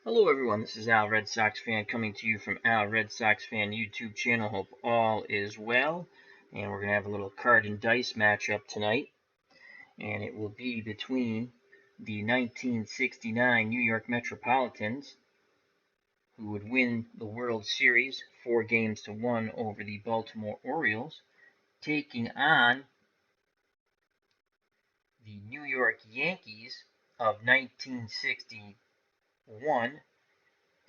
Hello everyone, this is Al Red Sox Fan coming to you from Al Red Sox Fan YouTube channel. Hope all is well. And we're going to have a little card and dice matchup tonight. And it will be between the 1969 New York Metropolitans, who would win the World Series 4-1 over the Baltimore Orioles, taking on the New York Yankees of 1961,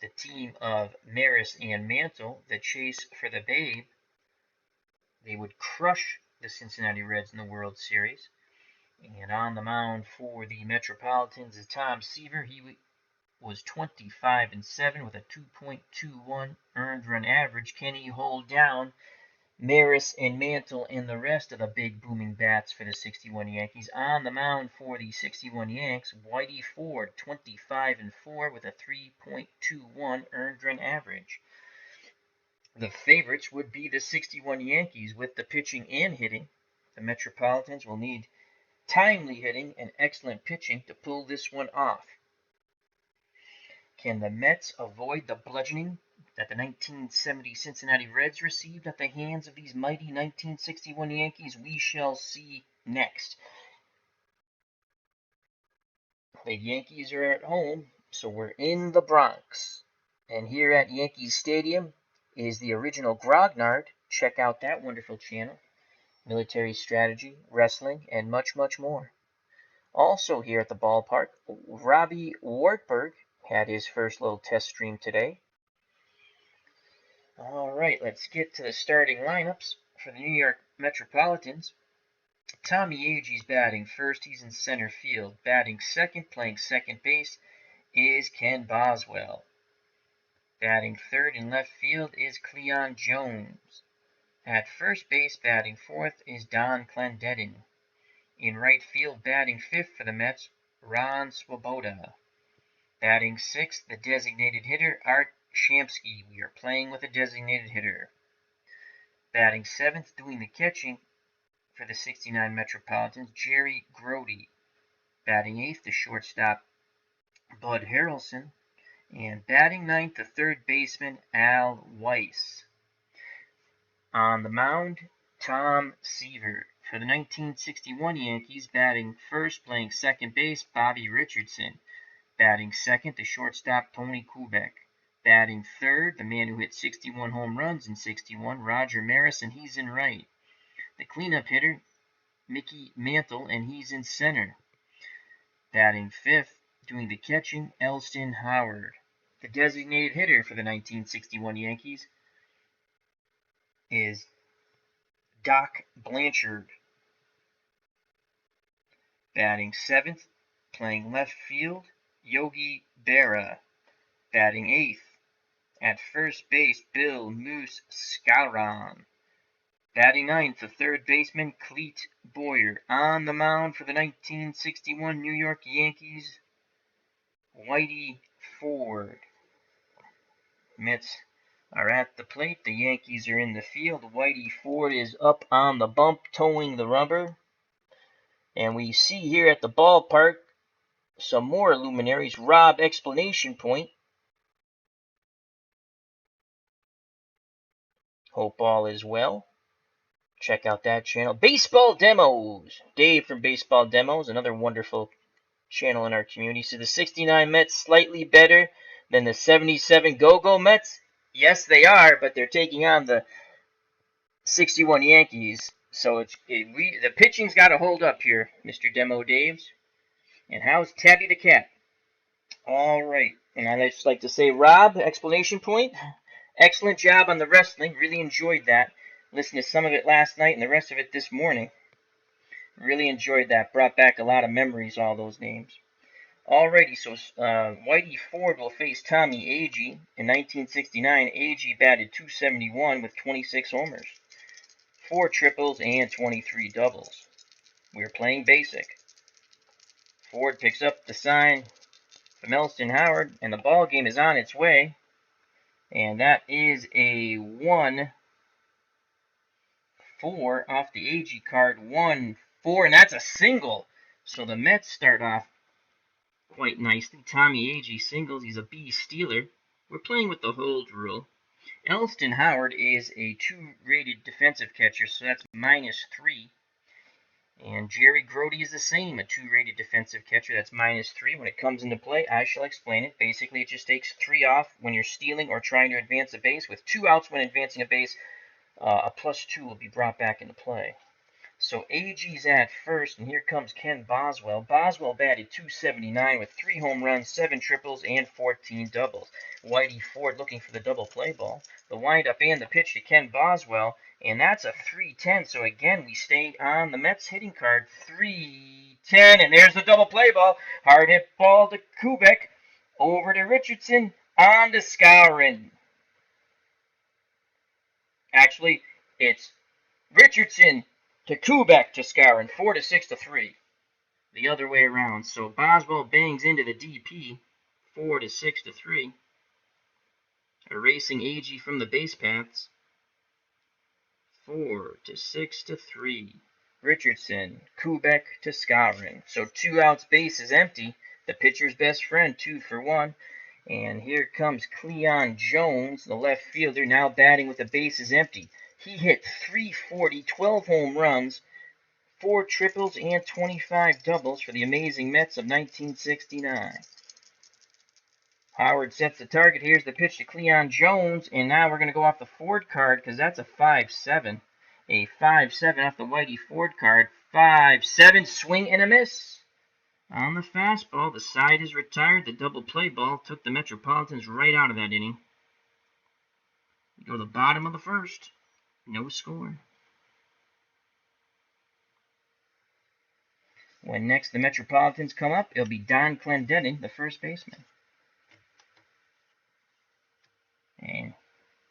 the team of Maris and Mantle, the chase for the babe. They would crush the Cincinnati Reds in the World Series. And on the mound for the Metropolitans is Tom Seaver. He was 25-7 with a 2.21 earned run average. Can he hold down Maris and Mantle and the rest of the big booming bats for the 61 Yankees? On the mound for the 61 Yanks, Whitey Ford, 25-4 with a 3.21 earned run average. The favorites would be the 61 Yankees with the pitching and hitting. The Metropolitans will need timely hitting and excellent pitching to pull this one off. Can the Mets avoid the bludgeoning that the 1970 Cincinnati Reds received at the hands of these mighty 1961 Yankees? We shall see next. The Yankees are at home, so we're in the Bronx. And here at Yankees Stadium is the original Grognard. Check out that wonderful channel. Military strategy, wrestling, and much, much more. Also here at the ballpark, Robbie Wartburg had his first little test stream today. All right, let's get to the starting lineups for the New York Metropolitans. Tommy Agee is batting first. He's in center field. Batting second, playing second base, is Ken Boswell. Batting third in left field is Cleon Jones. At first base, batting fourth, is Don Clendenin. In right field, batting fifth for the Mets, Ron Swoboda. Batting sixth, the designated hitter, Art Shamsky. We are playing with a designated hitter. Batting seventh, doing the catching for the 69 Metropolitans, Jerry Grody. Batting eighth, the shortstop, Bud Harrelson. And batting ninth, the third baseman, Al Weiss. On the mound, Tom Seaver. For the 1961 Yankees, batting first, playing second base, Bobby Richardson. Batting second, the shortstop, Tony Kubek. Batting third, the man who hit 61 home runs in 61, Roger Maris, and he's in right. The cleanup hitter, Mickey Mantle, and he's in center. Batting fifth, doing the catching, Elston Howard. The designated hitter for the 1961 Yankees is Doc Blanchard. Batting seventh, playing left field, Yogi Berra. Batting eighth, at first base, Bill Moose Skowron. Batting ninth, the third baseman, Cleet Boyer. On the mound for the 1961 New York Yankees, Whitey Ford. Mets are at the plate. The Yankees are in the field. Whitey Ford is up on the bump, towing the rubber. And we see here at the ballpark some more luminaries. Rob Explanation Point. Hope all is well. Check out that channel. Baseball Demos. Dave from Baseball Demos, another wonderful channel in our community. So the 69 Mets slightly better than the 77 Go-Go Mets? Yes, they are, but they're taking on the 61 Yankees. So the pitching's got to hold up here, Mr. Demo Daves. And how's Tabby the cat? All right. And I'd just like to say, Rob, Explanation Point, excellent job on the wrestling. Really enjoyed that. Listened to some of it last night and the rest of it this morning. Really enjoyed that. Brought back a lot of memories, all those names. Alrighty, so Whitey Ford will face Tommy Agee. In 1969, Agee batted .271 with 26 homers, 4 triples, and 23 doubles. We're playing basic. Ford picks up the sign from Elston Howard, and the ball game is on its way. And that is a 1-4 off the Agee card. 1-4, and that's a single. So the Mets start off quite nicely. Tommy Agee singles. He's a B stealer. We're playing with the hold rule. Elston Howard is a 2-rated defensive catcher, so that's -3. And Jerry Grody is the same, a 2-rated defensive catcher. That's -3. When it comes into play, I shall explain it. Basically, it just takes 3 off when you're stealing or trying to advance a base. With 2 outs when advancing a base, a +2 will be brought back into play. So Agee's at first, and here comes Ken Boswell. Boswell batted .279 with 3 home runs, 7 triples, and 14 doubles. Whitey Ford looking for the double play ball. The windup and the pitch to Ken Boswell, and that's a 3-10. So again, we stay on the Mets hitting card, 3-10, and there's the double play ball. Hard hit ball to Kubek, over to Richardson, on to Skowron. Actually, it's Richardson to Kubek to Skowron, 4-6-3. The other way around. So Boswell bangs into the DP, 4-6-3. Erasing Agee from the base paths, 4-6-3. Richardson, Kubek to Skowron. So 2 outs, base is empty. The pitcher's best friend, 2 for 1. And here comes Cleon Jones, the left fielder, now batting with the bases empty. He hit .340, 12 home runs, 4 triples, and 25 doubles for the amazing Mets of 1969. Howard sets the target. Here's the pitch to Cleon Jones, and now we're going to go off the Ford card because that's a 5-7. A 5-7 off the Whitey Ford card. 5-7, swing and a miss. On the fastball, the side is retired. The double play ball took the Metropolitans right out of that inning. We go to the bottom of the first. No score. When next the Metropolitans come up, it'll be Don Clendenin, the first baseman. And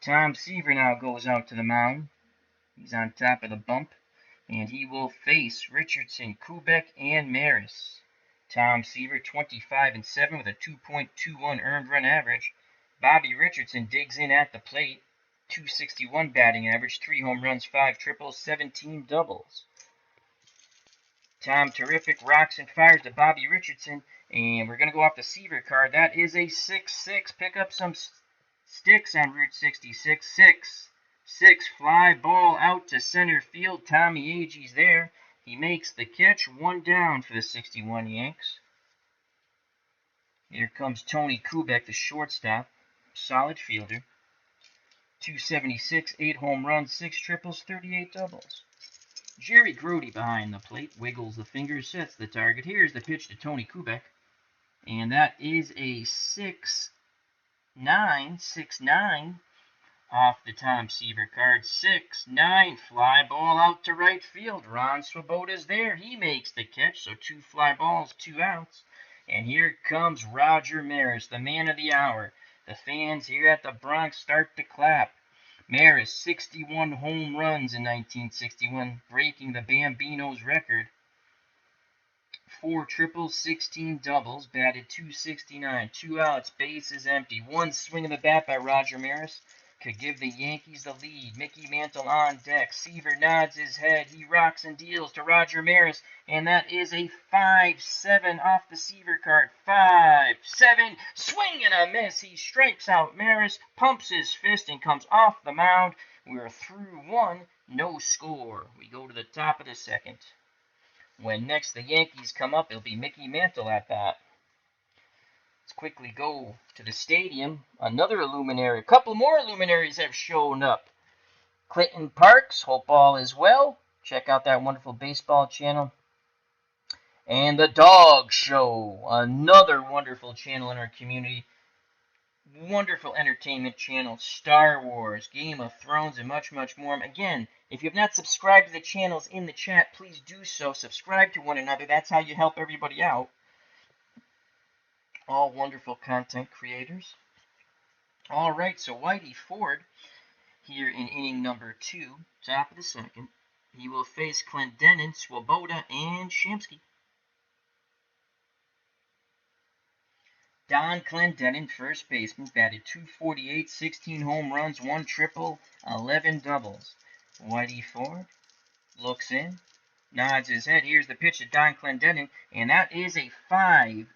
Tom Seaver now goes out to the mound. He's on top of the bump. And he will face Richardson, Kubek, and Maris. Tom Seaver, 25-7 with a 2.21 earned run average. Bobby Richardson digs in at the plate. .261 batting average, 3 home runs, 5 triples, 17 doubles. Tom Terrific rocks and fires to Bobby Richardson, and we're going to go off the Seaver card. That is a 6-6. Pick up some sticks on Route 66. 6 fly ball out to center field. Tommy Agee's there. He makes the catch. 1 down for the 61 Yanks. Here comes Tony Kubek, the shortstop. Solid fielder. .276, 8 home runs, 6 triples, 38 doubles. Jerry Grody behind the plate, wiggles the fingers, sets the target. Here's the pitch to Tony Kubek, and that is a 6-9 off the Tom Seaver card. 6-9, fly ball out to right field. Ron Swoboda's there. He makes the catch, so 2 fly balls, 2 outs. And here comes Roger Maris, the man of the hour. The fans here at the Bronx start to clap. Maris, 61 home runs in 1961, breaking the Bambino's record. 4 triples, 16 doubles, batted .269, 2 outs, bases empty. 1 swing of the bat by Roger Maris could give the Yankees the lead. Mickey Mantle on deck. Seaver nods his head. He rocks and deals to Roger Maris, and that is a 5-7 off the Seaver card. 5-7, swing and a miss. He strikes out Maris, pumps his fist, and comes off the mound. We're through 1, no score. We go to the top of the second. When next the Yankees come up, it'll be Mickey Mantle at bat. Let's quickly go to the stadium. Another luminary. A couple more luminaries have shown up. Clinton Parks, hope all is well. Check out that wonderful baseball channel. And the Dog Show, another wonderful channel in our community. Wonderful entertainment channel. Star Wars, Game of Thrones, and much, much more. Again, if you have not subscribed to the channels in the chat, please do so. Subscribe to one another. That's how you help everybody out. All wonderful content creators. All right, so Whitey Ford here in inning number 2, top of the second. He will face Clendenin, Swoboda, and Shamsky. Don Clendenin, first baseman, batted .248, 16 home runs, 1 triple, 11 doubles. Whitey Ford looks in, nods his head. Here's the pitch to Don Clendenin, and that is a 5-8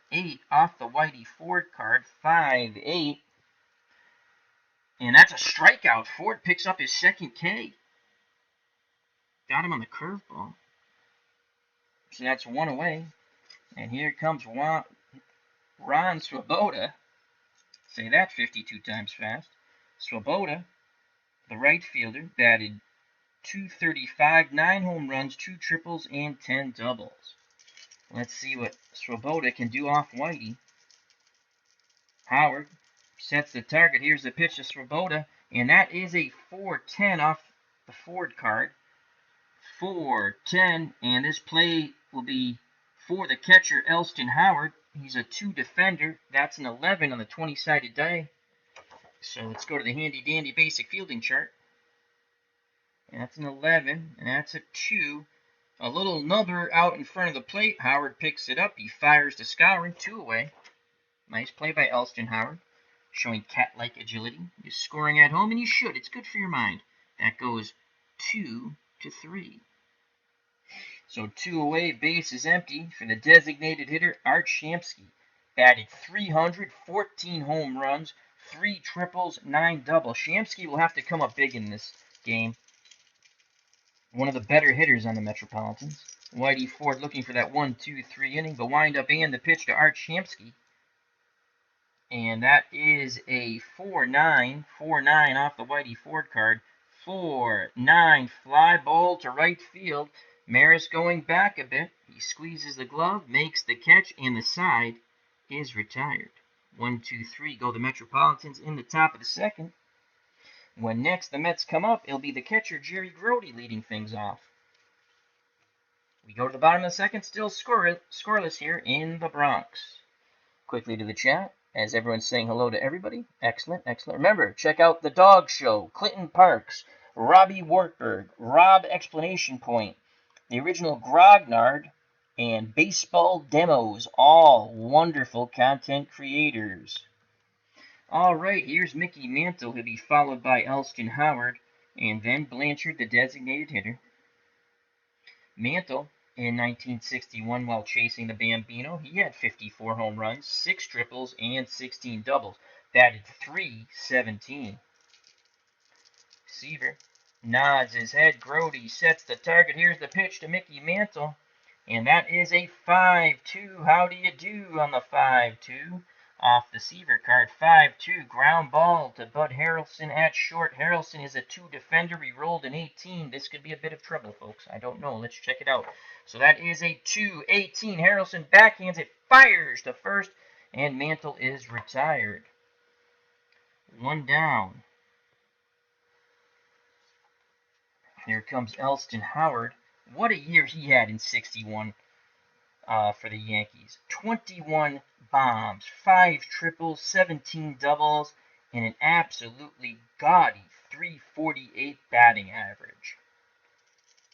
off the Whitey Ford card. 5-8. And that's a strikeout. Ford picks up his second K. Got him on the curveball. So that's one away. And here comes Ron Swoboda. Say that 52 times fast. Swoboda, the right fielder, batted .235, 9 home runs, 2 triples, and 10 doubles. Let's see what Swoboda can do off Whitey. Howard sets the target. Here's the pitch to Swoboda, and that is a 4-10 off the Ford card. 4-10, and this play will be for the catcher, Elston Howard. He's a 2 defender. That's an 11 on the 20-sided die. So let's go to the handy-dandy basic fielding chart. And that's an 11, and that's a 2. A little number out in front of the plate. Howard picks it up. He fires to Skowron, 2 away. Nice play by Elston Howard, showing cat-like agility. You're scoring at home, and you should. It's good for your mind. That goes 2-3. So 2 away, base is empty for the designated hitter, Art Shamsky. Batted .300, 14 home runs, 3 triples, 9 doubles. Shamsky will have to come up big in this game. One of the better hitters on the Metropolitans. Whitey Ford looking for that 1-2-3 inning. The windup and the pitch to Art Shamsky. And that is a 4-9 off the Whitey Ford card. 4-9 fly ball to right field. Maris going back a bit. He squeezes the glove, makes the catch, and the side is retired. 1-2-3 go the Metropolitans in the top of the second. When next the Mets come up, it'll be the catcher, Jerry Grody, leading things off. We go to the bottom of the second, still scoreless here in the Bronx. Quickly to the chat, as everyone's saying hello to everybody. Excellent, excellent. Remember, check out The Dog Show, Clinton Parks, Robbie Wartburg, Rob Explanation Point, the original Grognard, and Baseball Demos, all wonderful content creators. All right, here's Mickey Mantle. He'll be followed by Elston Howard, and then Blanchard, the designated hitter. Mantle, in 1961, while chasing the Bambino, he had 54 home runs, 6 triples, and 16 doubles. Batted .317. Seaver nods his head. Grody sets the target. Here's the pitch to Mickey Mantle, and that is a 5-2. How do you do on the 5-2? Off the Seaver card, 5-2. Ground ball to Bud Harrelson at short. Harrelson is a 2 defender. He rolled an 18. This could be a bit of trouble, folks. I don't know. Let's check it out. So that is a 2-18. Harrelson backhands it, fires to first, and Mantle is retired. 1 down. Here comes Elston Howard. What a year he had in 61 for the Yankees. 21 bombs, 5 triples, 17 doubles, and an absolutely gaudy .348 batting average,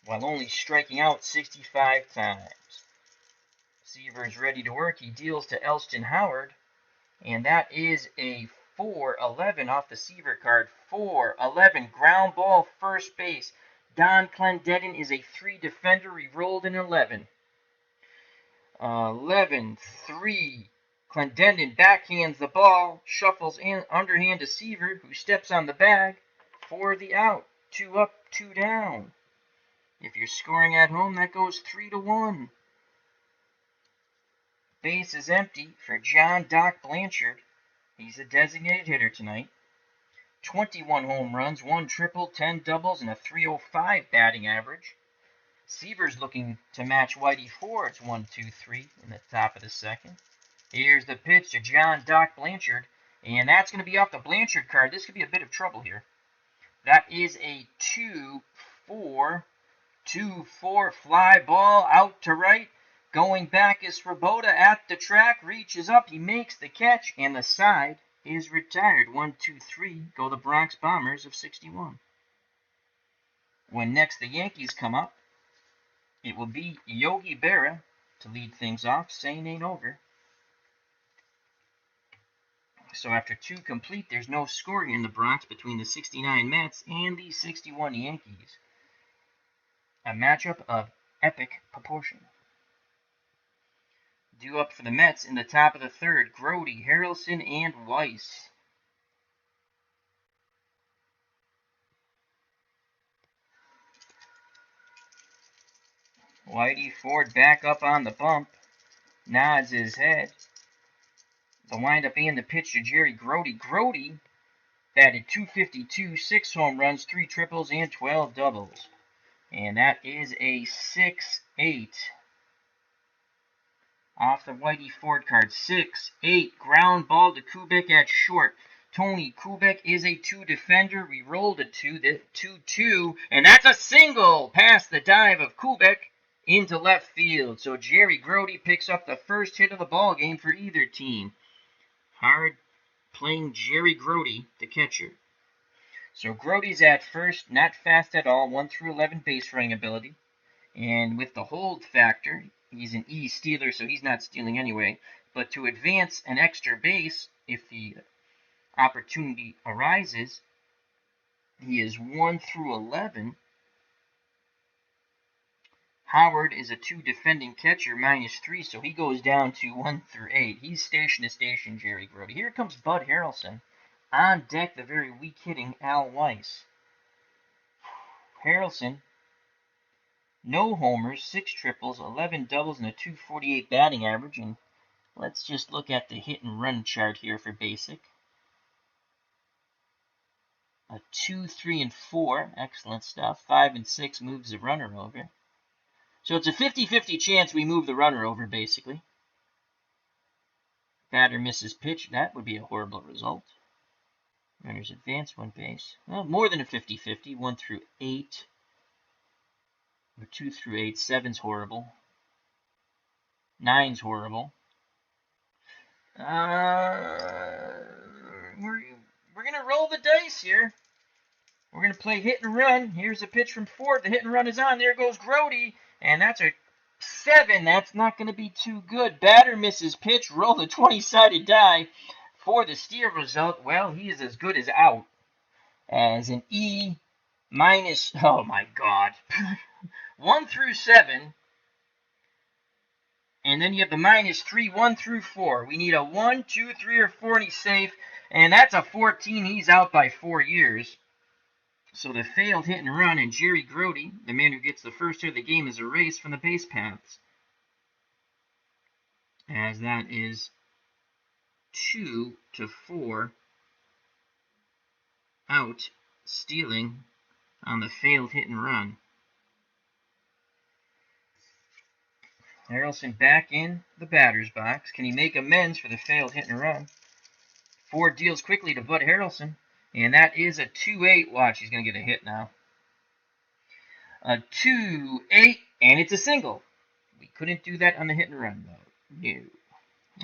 while only striking out 65 times. Seaver is ready to work. He deals to Elston Howard, and that is a 4-11 off the Seaver card. 4-11, ground ball, first base. Don Clendenin is a 3 defender. He rolled an 11. 11-3. Clendenin backhands the ball, shuffles in underhand to Seaver, who steps on the bag for the out. 2 up, 2 down. If you're scoring at home, that goes 3-1. Base is empty for John Doc Blanchard. He's a designated hitter tonight. 21 home runs, 1 triple, 10 doubles, and a .305 batting average. Seaver's looking to match Whitey Ford's 1-2-3 in the top of the second. Here's the pitch to John Doc Blanchard, and that's going to be off the Blanchard card. This could be a bit of trouble here. That is a 2-4 fly ball out to right. Going back is Swoboda at the track, reaches up, he makes the catch, and the side is retired. 1-2-3 go the Bronx Bombers of 61. When next the Yankees come up, it will be Yogi Berra to lead things off. Saying ain't over. So after 2 complete, there's no scoring in the Bronx between the 69 Mets and the 61 Yankees. A matchup of epic proportion. Due up for the Mets in the top of the third, Grody, Harrelson, and Weiss. Whitey Ford back up on the bump, nods his head. The windup and the pitch to Jerry Grody. Grody batted .252, 6 home runs, 3 triples, and 12 doubles. And that is a 6-8. Off the Whitey Ford card, 6-8. Ground ball to Kubek at short. Tony Kubek is a 2 defender. We rolled a 2-2, and that's a single past the dive of Kubek into left field. So Jerry Grody picks up the first hit of the ball game for either team. Hard playing Jerry Grody, the catcher. So Grody's at first, not fast at all, 1 through 11 base running ability. And with the hold factor, he's an E stealer, so he's not stealing anyway. But to advance an extra base, if the opportunity arises, he is 1 through 11. Howard is a 2 defending catcher, -3, so he goes down to 1 through 8. He's station to station, Jerry Grody. Here comes Bud Harrelson. On deck, the very weak-hitting Al Weiss. Harrelson, no homers, 6 triples, 11 doubles, and a .248 batting average. And let's just look at the hit and run chart here for basic. A 2, 3, and 4, excellent stuff. 5 and 6 moves the runner over. So it's a 50-50 chance we move the runner over, basically. Batter misses pitch. That would be a horrible result. Runners advance 1 base. Well, more than a 50-50. 1 through 8. Or 2 through 8. 7's horrible. 9's horrible. We're going to roll the dice here. We're going to play hit and run. Here's a pitch from Ford. The hit and run is on. There goes Grody. And that's a 7. That's not going to be too good. Batter misses pitch. Roll the 20-sided die for the steal result. Well, he is as good as out. As an E minus, oh my God, 1 through 7. And then you have the -3, 1 through 4. We need a 1, 2, 3, or 4, and he's safe. And that's a 14. He's out by 4 years. So the failed hit and run, and Jerry Grody, the man who gets the first hit of the game, is erased from the base paths. As that is 2 to 4 out, stealing on the failed hit and run. Harrelson back in the batter's box. Can he make amends for the failed hit and run? Ford deals quickly to Bud Harrelson. And that is a 2-8. Watch, he's going to get a hit now. A 2-8, and it's a single. We couldn't do that on the hit and run, though. No.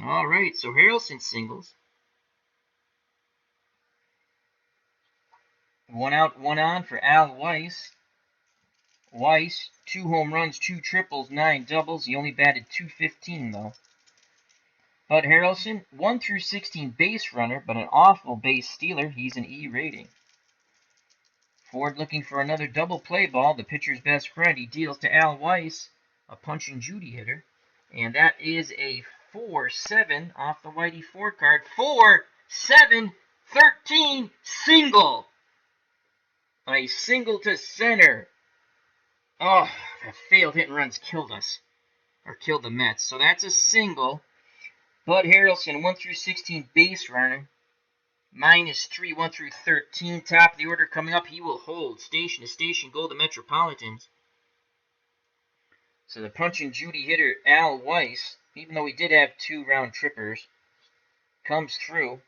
All right, so Harrelson singles. 1 out, 1 on for Al Weiss. Weiss, 2 home runs, 2 triples, 9 doubles. He only batted .215, though. Bud Harrelson, 1 through 16 base runner, but an awful base stealer. He's an E rating. Ford looking for another double play ball. The pitcher's best friend. He deals to Al Weiss, a punch and Judy hitter. And that is a 4-7 off the Whitey Ford card. 4-7, 13, single. A single to center. Oh, that failed hit and runs killed us. Or killed the Mets. So that's a single. Bud Harrelson, 1 through 16 base runner. -3, 1 through 13. Top of the order coming up. He will hold. Station to station, go the Metropolitans. So the punch and Judy hitter, Al Weiss, even though he did have 2 round trippers, comes through.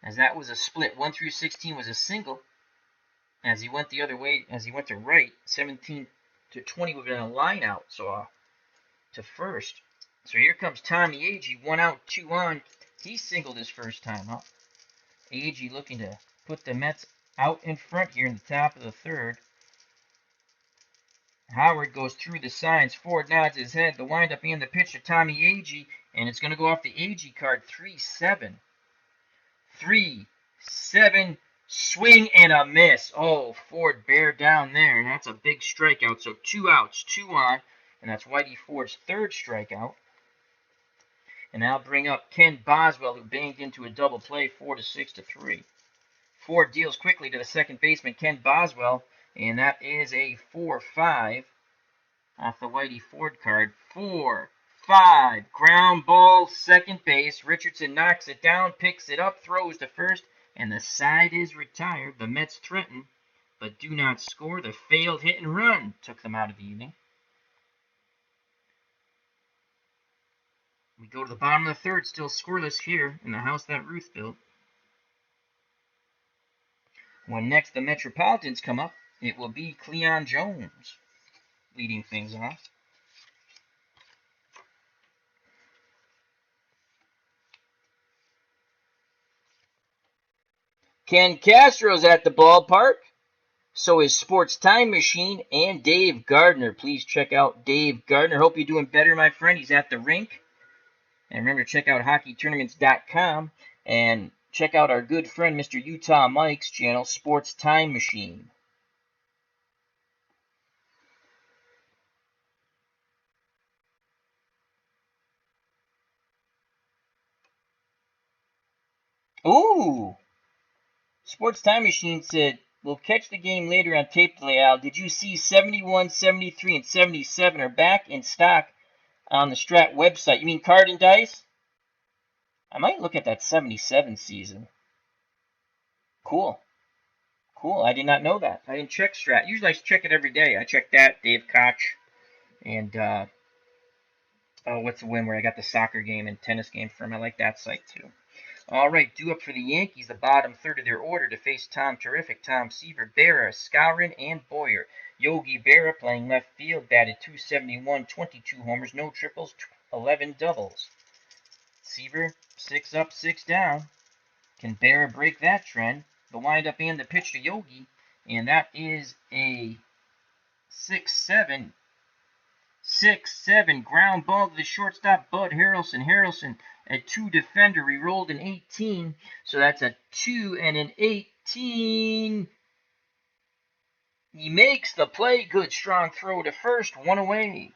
As that was a split. 1 through 16 was a single. As he went the other way, as he went to right, 17 to 20 would have been a line out. So to first. So here comes Tommy Agee, 1 out, 2 on. He singled his first time up. Agee looking to put the Mets out in front here in the top of the third. Howard goes through the signs. Ford nods his head. The windup and the pitch to Tommy Agee, and it's going to go off the Agee card. 3-7. 3-7. Swing and a miss. Oh, Ford Bear down there, and that's a big strikeout. So 2 outs, 2 on, and that's Whitey Ford's 3rd strikeout. And I'll bring up Ken Boswell, who banged into a double play, 4-6-3. Ford deals quickly to the second baseman, Ken Boswell, and that is a 4-5 off the Whitey Ford card. 4-5. Ground ball, second base. Richardson knocks it down, picks it up, throws to first, and the side is retired. The Mets threaten, but do not score. The failed hit and run took them out of the inning. We go to the bottom of the 3rd, still scoreless here in the house that Ruth built. When next the Metropolitans come up, it will be Cleon Jones leading things off. Ken Castro's at the ballpark. So is Sports Time Machine and Dave Gardner. Please check out Dave Gardner. Hope you're doing better, my friend. He's at the rink. And remember to check out hockeytournaments.com and check out our good friend Mr. Utah Mike's channel, Sports Time Machine. Ooh! Sports Time Machine said, we'll catch the game later on tape delay, Al. Did you see 71, 73, and 77 are back in stock on the Strat website? You mean Card&Dice? I might look at that 77 season. Cool. Cool. I did not know that. I didn't check Strat. Usually I check it every day. I check that, Dave Koch, and what's the one where I got the soccer game and tennis game from? I like that site too. All right, due up for the Yankees, the bottom 3rd of their order to face Tom Terrific, Tom Seaver, Berra, Skowron, and Boyer. Yogi Berra playing left field, batted .271, 22 homers, no triples, 11 doubles. Seaver, 6 up, 6 down. Can Berra break that trend? The windup and the pitch to Yogi, and that is a 6-7 ground ball to the shortstop, Bud Harrelson. Harrelson, a 2 defender. He rolled an 18, so that's a 2 and an 18. He makes the play. Good strong throw to first. 1 away.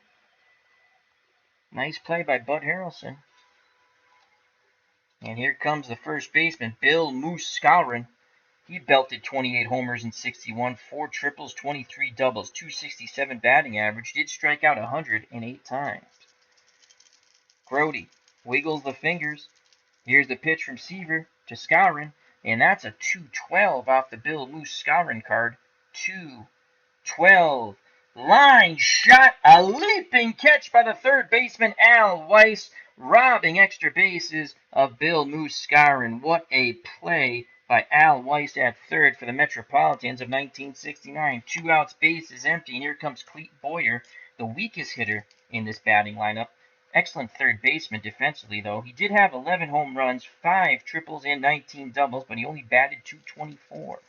Nice play by Bud Harrelson. And here comes the first baseman, Bill Moose Skowron. He belted 28 homers in 61, 4 triples, 23 doubles, .267 batting average. Did strike out 108 times. Grody wiggles the fingers. Here's the pitch from Seaver to Skowron, and that's a 212 off the Bill Moose Skowron card. 212. Line shot, a leaping catch by the 3rd baseman, Al Weiss, robbing extra bases of Bill Moose Skowron. What a play by Al Weiss at 3rd for the Metropolitans of 1969. 2 outs, base is empty, and here comes Clete Boyer, the weakest hitter in this batting lineup. Excellent 3rd baseman defensively, though. He did have 11 home runs, 5 triples, and 19 doubles, but he only batted .224.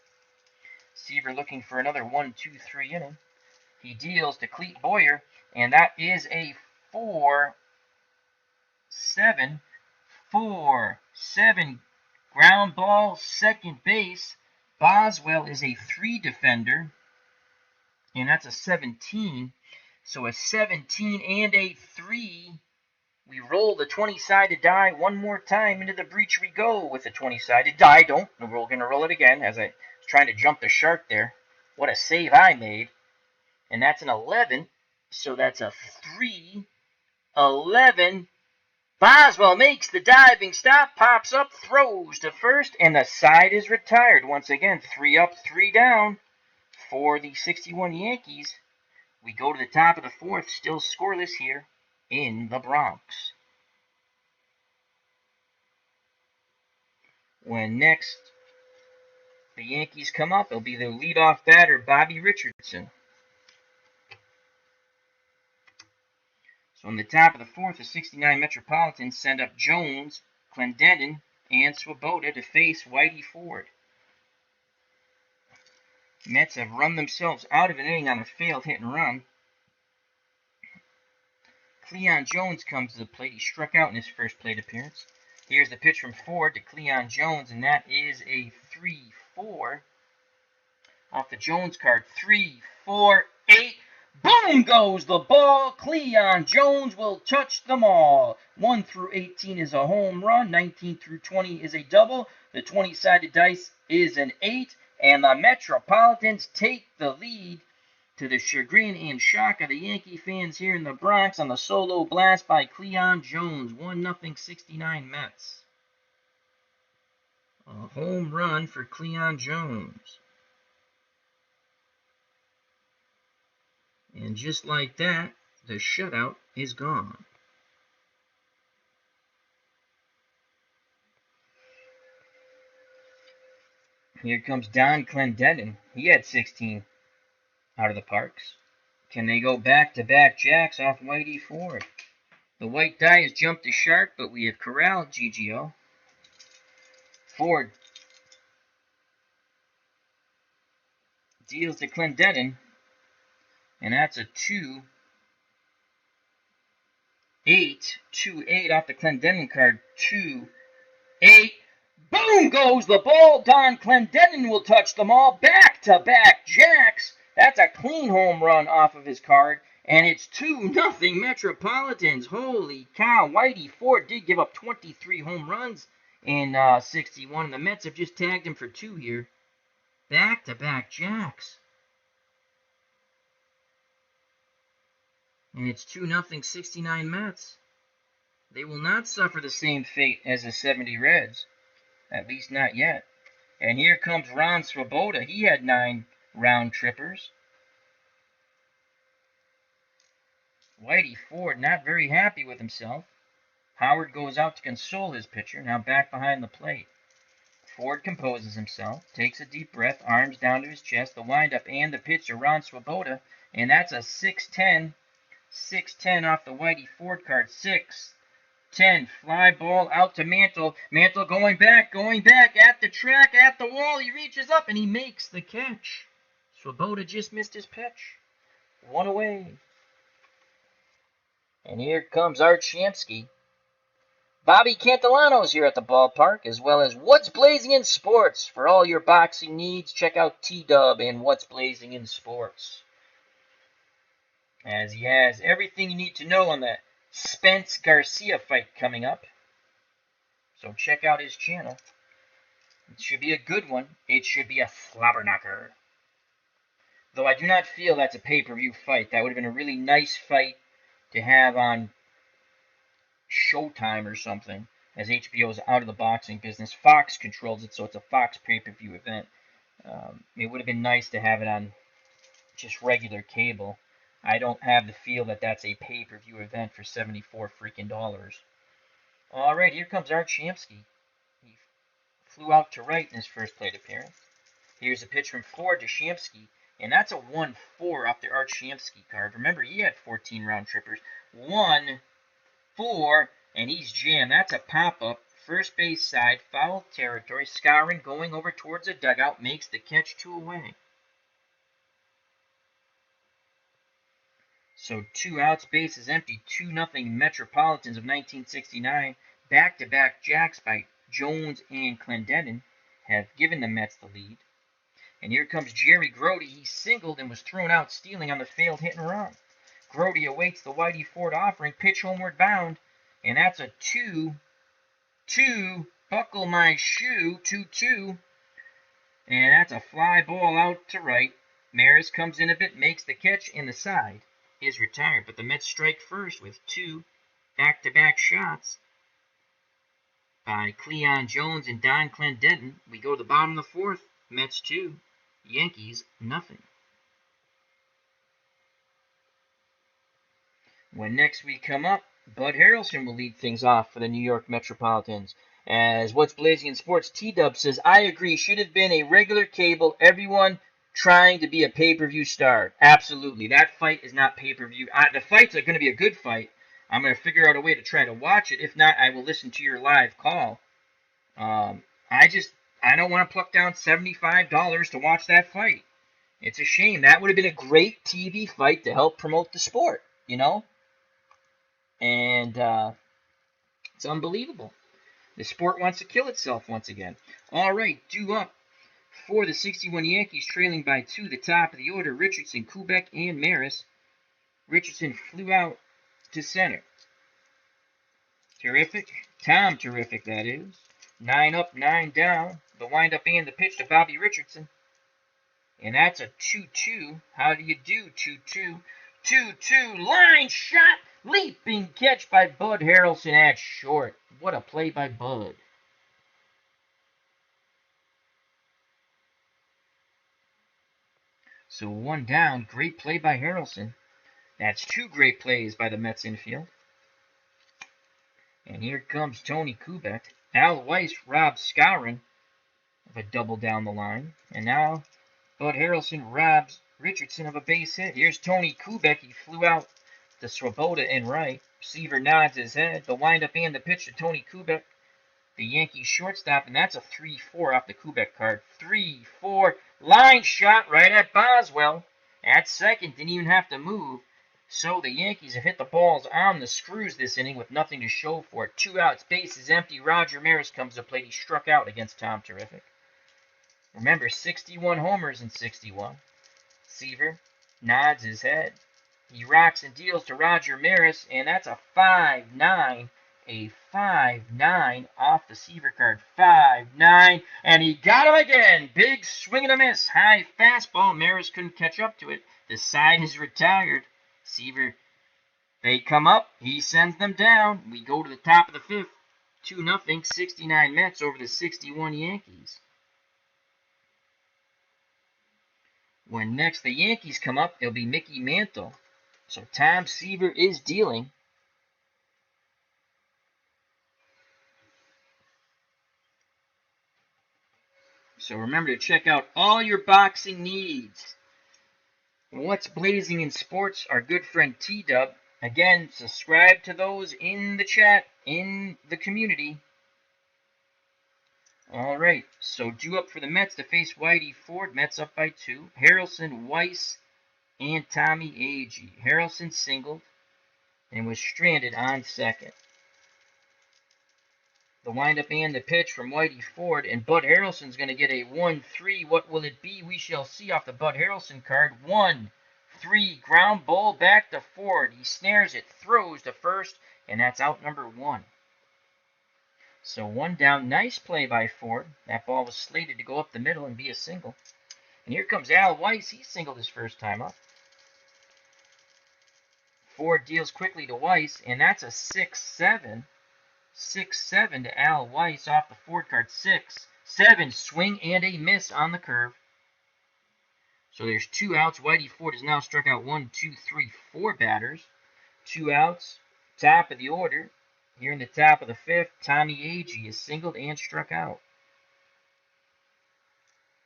Seaver looking for another 1-2-3 inning. He deals to Clete Boyer, and that is a 4-7 ground ball, second base. Boswell is a 3 defender, and that's a 17. So a 17 and a 3. We roll the 20-sided die one more time. Into the breach we go with the 20-sided die. We're going to roll it again as I was trying to jump the shark there. What a save I made. And that's an 11, so that's a 3-11. Boswell makes the diving stop, pops up, throws to first, and the side is retired. Once again, 3 up, 3 down for the 61 Yankees. We go to the top of the 4th, still scoreless here in the Bronx. When next the Yankees come up, it'll be their leadoff batter, Bobby Richardson. So on the top of the 4th, the 69 Metropolitans send up Jones, Clendenin, and Swoboda to face Whitey Ford. Mets have run themselves out of an inning on a failed hit and run. Cleon Jones comes to the plate. He struck out in his first plate appearance. Here's the pitch from Ford to Cleon Jones, and that is a 3-4. off the Jones card. 3, 4, 8. Boom goes the ball. Cleon Jones will touch them all. 1 through 18 is a home run. 19 through 20 is a double. The 20-sided dice is an 8. And the Metropolitans take the lead, to the chagrin and shock of the Yankee fans here in the Bronx, on the solo blast by Cleon Jones. 1-0 69 Mets. A home run for Cleon Jones. And just like that, the shutout is gone. Here comes Don Clendenin. He had 16 out of the parks. Can they go back-to-back jacks off Whitey Ford? The white die has jumped the shark, but we have corralled GGO. Ford deals to Clendenin, and that's a 2-8. 2-8 off the Clendenin card. 2-8. Boom goes the ball. Don Clendenin will touch them all. Back-to-back jacks. That's a clean home run off of his card. And it's 2-0 Metropolitans. Holy cow. Whitey Ford did give up 23 home runs in 61. And the Mets have just tagged him for 2 here. Back-to-back jacks. And it's 2-0 69 Mets. They will not suffer the same fate as the 70 Reds. At least not yet. And here comes Ron Swoboda. He had 9 round trippers. Whitey Ford not very happy with himself. Howard goes out to console his pitcher, now back behind the plate. Ford composes himself, takes a deep breath, arms down to his chest, the windup and the pitch to Ron Swoboda, and that's a 6-10. 6-10 off the Whitey Ford card. 6-10. Fly ball out to Mantle. Mantle going back at the track, at the wall. He reaches up and he makes the catch. Swoboda just missed his pitch. 1 away. And here comes Art Shamsky. Bobby Cantillano's here at the ballpark, as well as What's Blazing in Sports. For all your boxing needs, check out T-Dub and What's Blazing in Sports, as he has everything you need to know on the Spence Garcia fight coming up. So check out his channel. It should be a good one. It should be a slobberknocker. Though I do not feel that's a pay-per-view fight. That would have been a really nice fight to have on Showtime or something, as HBO is out of the boxing business. Fox controls it, so it's a Fox pay-per-view event. It would have been nice to have it on just regular cable. I don't have the feel that that's a pay-per-view event for $74 freaking dollars. All right, here comes Art Shamsky. He flew out to right in his first plate appearance. Here's a pitch from Ford to Shamsky, and that's a 1-4 off the Art Shamsky card. Remember, he had 14 round trippers. 1-4, and he's jammed. That's a pop-up. First base side, foul territory. Skowron going over towards the dugout, makes the catch. 2 away. So 2 outs, base is empty. 2-0 Metropolitans of 1969. Back-to-back jacks by Jones and Clendenin have given the Mets the lead. And here comes Jerry Grody. He singled and was thrown out, stealing on the failed hit and run. Grody awaits the Whitey Ford offering, pitch homeward bound, and that's a 2-2. Buckle my shoe, 2-2. And that's a fly ball out to right. Maris comes in a bit, makes the catch, and the side is retired. But the Mets strike first with 2 back-to-back shots by Cleon Jones and Don Clendenin. We go to the bottom of the 4th. Mets 2, Yankees nothing. When next we come up, Bud Harrelson will lead things off for the New York Metropolitans. As What's Blazing in Sports, T-Dub says, I agree, should have been a regular cable, everyone trying to be a pay-per-view star. Absolutely, that fight is not pay-per-view. The fights are going to be a good fight. I'm going to figure out a way to try to watch it. If not, I will listen to your live call. I don't want to pluck down $75 to watch that fight. It's a shame. That would have been a great TV fight to help promote the sport, you know? And it's unbelievable. The sport wants to kill itself once again. All right, due up For the 61 Yankees, trailing by 2, the top of the order, Richardson, Kubek, and Maris. Richardson flew out to center. Terrific. Tom Terrific, that is. 9 up, 9 down. The windup and the pitch to Bobby Richardson. And that's a 2-2. How do you do, 2-2? 2-2, line shot, leaping catch by Bud Harrelson at short. What a play by Bud. So 1 down, great play by Harrelson. That's 2 great plays by the Mets infield. And here comes Tony Kubek. Al Weiss robbed Skowron of a double down the line. And now Bud Harrelson robs Richardson of a base hit. Here's Tony Kubek. He flew out to Swoboda in right. Seaver nods his head. The windup and the pitch to Tony Kubek, the Yankees shortstop. And that's a 3-4 off the Kubek card. 3-4. Line shot right at Boswell. At second. Didn't even have to move. So the Yankees have hit the balls on the screws this inning with nothing to show for it. 2 outs, bases empty. Roger Maris comes to plate. He struck out against Tom Terrific. Remember, 61 homers in 61. Seaver nods his head. He rocks and deals to Roger Maris, and that's a 5-9. A 5-9 off the Seaver card. 5-9, and he got him again. Big swing and a miss. High fastball. Maris couldn't catch up to it. The side is retired. Seaver, they come up. He sends them down. We go to the top of the 5th. 2-0. 69 Mets over the 61 Yankees. When next the Yankees come up, it'll be Mickey Mantle. So Tom Seaver is dealing. So remember to check out all your boxing needs. What's blazing in sports? Our good friend T-Dub. Again, subscribe to those in the chat, in the community. All right, so due up for the Mets to face Whitey Ford. Mets up by 2. Harrelson, Weiss, and Tommy Agee. Harrelson singled and was stranded on second. The windup and the pitch from Whitey Ford, and Bud Harrelson's going to get a 1-3. What will it be? We shall see off the Bud Harrelson card. 1-3, ground ball back to Ford. He snares it, throws to first, and that's out number 1. So 1 down. Nice play by Ford. That ball was slated to go up the middle and be a single. And here comes Al Weiss. He singled his first time up. Ford deals quickly to Weiss, and that's a 6-7. 6-7 to Al Weiss off the Ford card. 6-7, swing and a miss on the curve. So there's 2 outs. Whitey Ford has now struck out 1, 2, 3, 4 batters. 2 outs. Top of the order. Here in the top of the 5th, Tommy Agee is singled and struck out.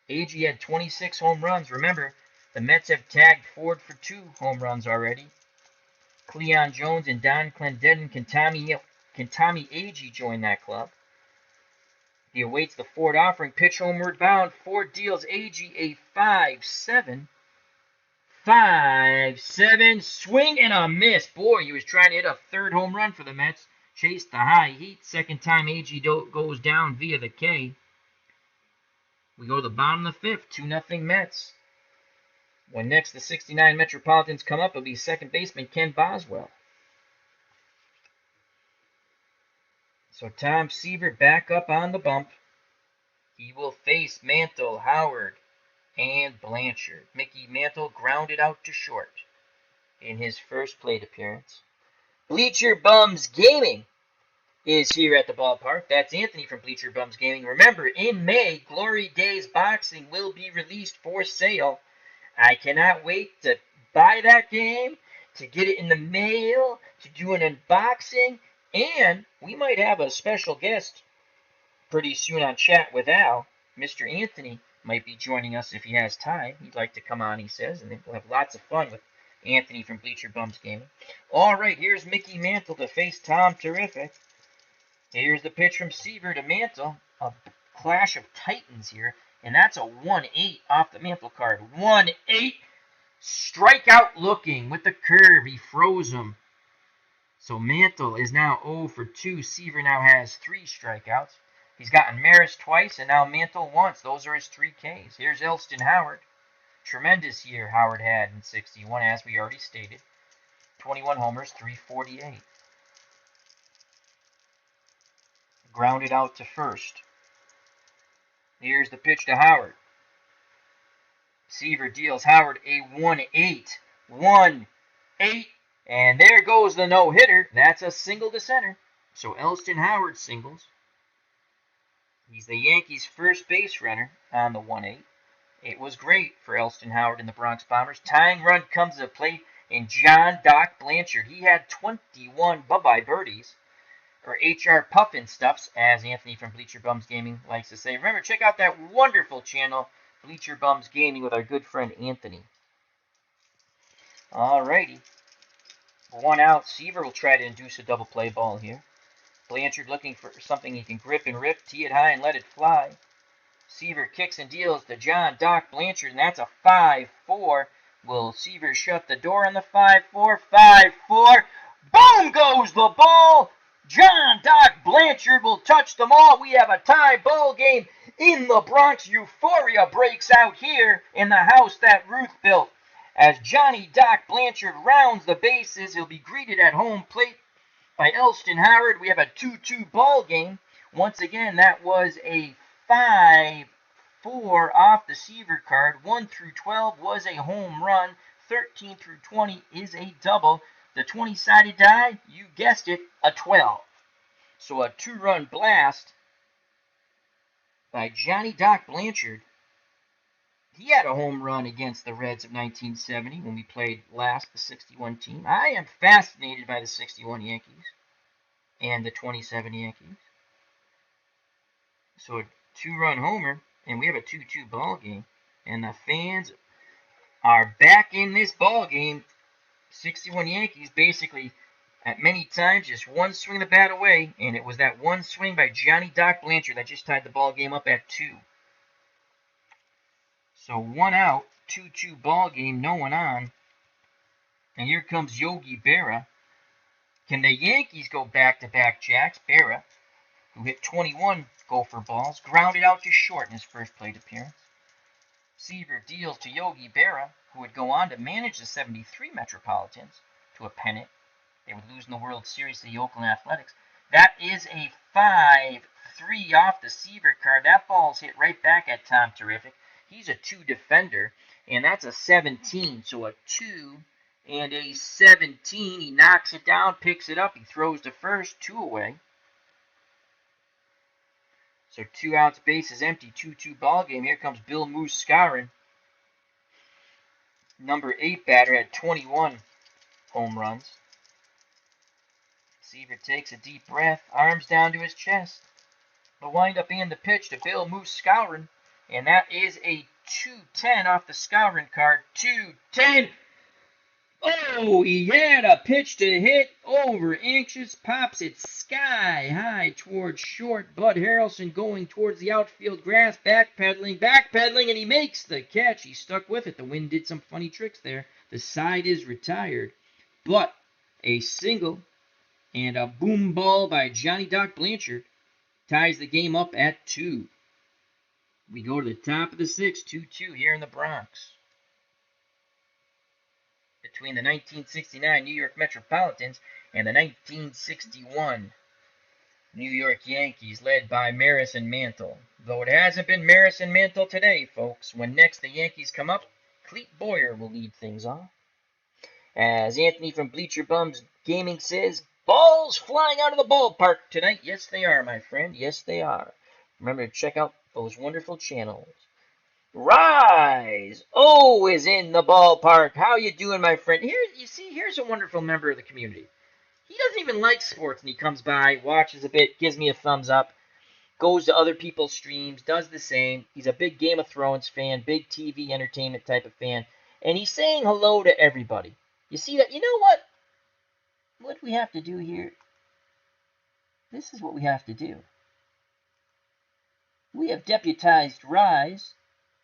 Agee had 26 home runs. Remember, the Mets have tagged Ford for 2 home runs already. Cleon Jones and Don Clendenin. Can Tommy Agee join that club? He awaits the Ford offering. Pitch homeward bound. Ford deals Agee a 5-7. 5-7. Swing and a miss. Boy, he was trying to hit a 3rd home run for the Mets. Chased the high heat. Second time Agee goes down via the K. We go to the bottom of the 5th. 2-0 Mets. When next the 69 Metropolitans come up, it'll be second baseman Ken Boswell. So Tom Seaver back up on the bump. He will face Mantle, Howard, and Blanchard. Mickey Mantle grounded out to short in his first plate appearance. Bleacher Bums Gaming is here at the ballpark. That's Anthony from Bleacher Bums Gaming. Remember, in May, Glory Days Boxing will be released for sale. I cannot wait to buy that game, to get it in the mail, to do an unboxing, and we might have a special guest pretty soon on Chat with Al. Mr. Anthony might be joining us if he has time. He'd like to come on, he says, and we'll have lots of fun with Anthony from Bleacher Bums Gaming. All right, here's Mickey Mantle to face Tom Terrific. Here's the pitch from Seaver to Mantle. A clash of titans here, and that's a 1-8 off the Mantle card. 1-8. Strikeout looking with the curve. He froze him. So Mantle is now 0 for 2. Seaver now has 3 strikeouts. He's gotten Maris twice and now Mantle once. Those are his 3 Ks. Here's Elston Howard. Tremendous year Howard had in 61, as we already stated. 21 homers, 348. Grounded out to first. Here's the pitch to Howard. Seaver deals Howard a 1-8. 1-8. And there goes the no-hitter. That's a single to center. So Elston Howard singles. He's the Yankees' first base runner on the 1-8. It was great for Elston Howard and the Bronx Bombers. Tying run comes to the plate, and John Doc Blanchard, he had 21 bye-bye birdies, or HR Puffin Stuffs, as Anthony from Bleacher Bums Gaming likes to say. Remember, check out that wonderful channel, Bleacher Bums Gaming, with our good friend Anthony. Alrighty. 1 out. Seaver will try to induce a double play ball here. Blanchard looking for something he can grip and rip, tee it high and let it fly. Seaver kicks and deals to John Doc Blanchard, and that's a 5-4. Will Seaver shut the door on the 5-4? 5-4. Boom goes the ball. John Doc Blanchard will touch them all. We have a tie ball game in the Bronx. Euphoria breaks out here in the house that Ruth built. As Johnny Doc Blanchard rounds the bases, he'll be greeted at home plate by Elston Howard. We have a 2-2 ball game. Once again, that was a 5-4 off the Seaver card. 1 through 12 was a home run. 13 through 20 is a double. The 20-sided die, you guessed it, a 12. So a 2-run blast by Johnny Doc Blanchard. He had a home run against the Reds of 1970 when we played last, the 61 team. I am fascinated by the 61 Yankees and the 27 Yankees. So a 2-run homer, and we have a 2-2 ball game. And the fans are back in this ball game. 61 Yankees basically at many times just one swing of the bat away, and it was that one swing by Johnny Doc Blanchard that just tied the ball game up at 2. So 1 out, 2-2 ball game, no one on. And here comes Yogi Berra. Can the Yankees go back-to-back jacks? Berra, who hit 21 gopher balls, grounded out to short in his first plate appearance. Seaver deals to Yogi Berra, who would go on to manage the 73 Metropolitans to a pennant. They would lose in the World Series to the Oakland Athletics. That is a 5-3 off the Seaver card. That ball's hit right back at Tom Terrific. He's a 2 defender, and that's a 17. So a 2 and a 17. He knocks it down, picks it up. He throws to first, 2 away. So 2 outs, base is empty, 2-2 ball game. Here comes Bill Moose Skowron. Number 8 batter, had 21 home runs. Seaver takes a deep breath, arms down to his chest. The windup and the pitch to Bill Moose Skowron. And that is a 2-10 off the Skowron card. 2-10. Oh, he had a pitch to hit. Over anxious, pops it sky high towards short. Bud Harrelson going towards the outfield grass, backpedaling, and he makes the catch. He stuck with it. The wind did some funny tricks there. The side is retired. But a single and a boom ball by Johnny Doc Blanchard ties the game up at 2. We go to the top of the 6th, 2-2 here in the Bronx. Between the 1969 New York Metropolitans and the 1961 New York Yankees, led by Maris and Mantle. Though it hasn't been Maris and Mantle today, folks. When next the Yankees come up, Clete Boyer will lead things off. As Anthony from Bleacher Bums Gaming says, balls flying out of the ballpark tonight. Yes, they are, my friend. Yes, they are. Remember to check out those wonderful channels. Rise! Oh, is in the ballpark. How you doing, my friend? Here's a wonderful member of the community. He doesn't even like sports, and he comes by, watches a bit, gives me a thumbs up, goes to other people's streams, does the same. He's a big Game of Thrones fan, big TV entertainment type of fan, and he's saying hello to everybody. You see that? You know what? What we have to do here? This is what we have to do. We have deputized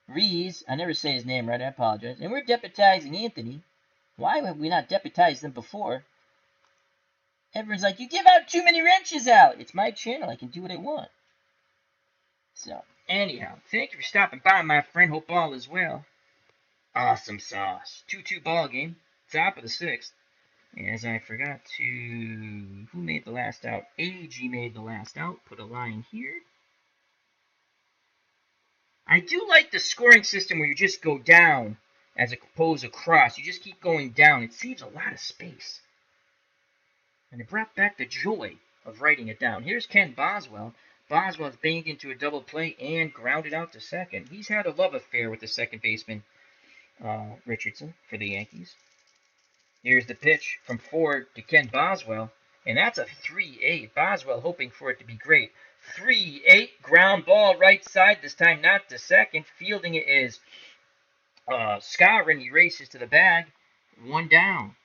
Rees, I never say his name right, I apologize. And we're deputizing Anthony. Why have we not deputized them before? Everyone's like, you give out too many wrenches out. It's my channel. I can do what I want. So, anyhow, thank you for stopping by, my friend. Hope all is well. Awesome sauce. 2-2 ball game. Top of the 6th. As I forgot to... Who made the last out? AG made the last out. Put a line here. I do like the scoring system where you just go down as opposed to across. You just keep going down. It saves a lot of space. And it brought back the joy of writing it down. Here's Ken Boswell. Boswell's banged into a double play and grounded out to second. He's had a love affair with the second baseman, Richardson, for the Yankees. Here's the pitch from Ford to Ken Boswell, and that's a 3-8. Boswell hoping for it to be great. 3-8, ground ball right side, this time not to second. Fielding it is Skowron. He races to the bag. 1 down.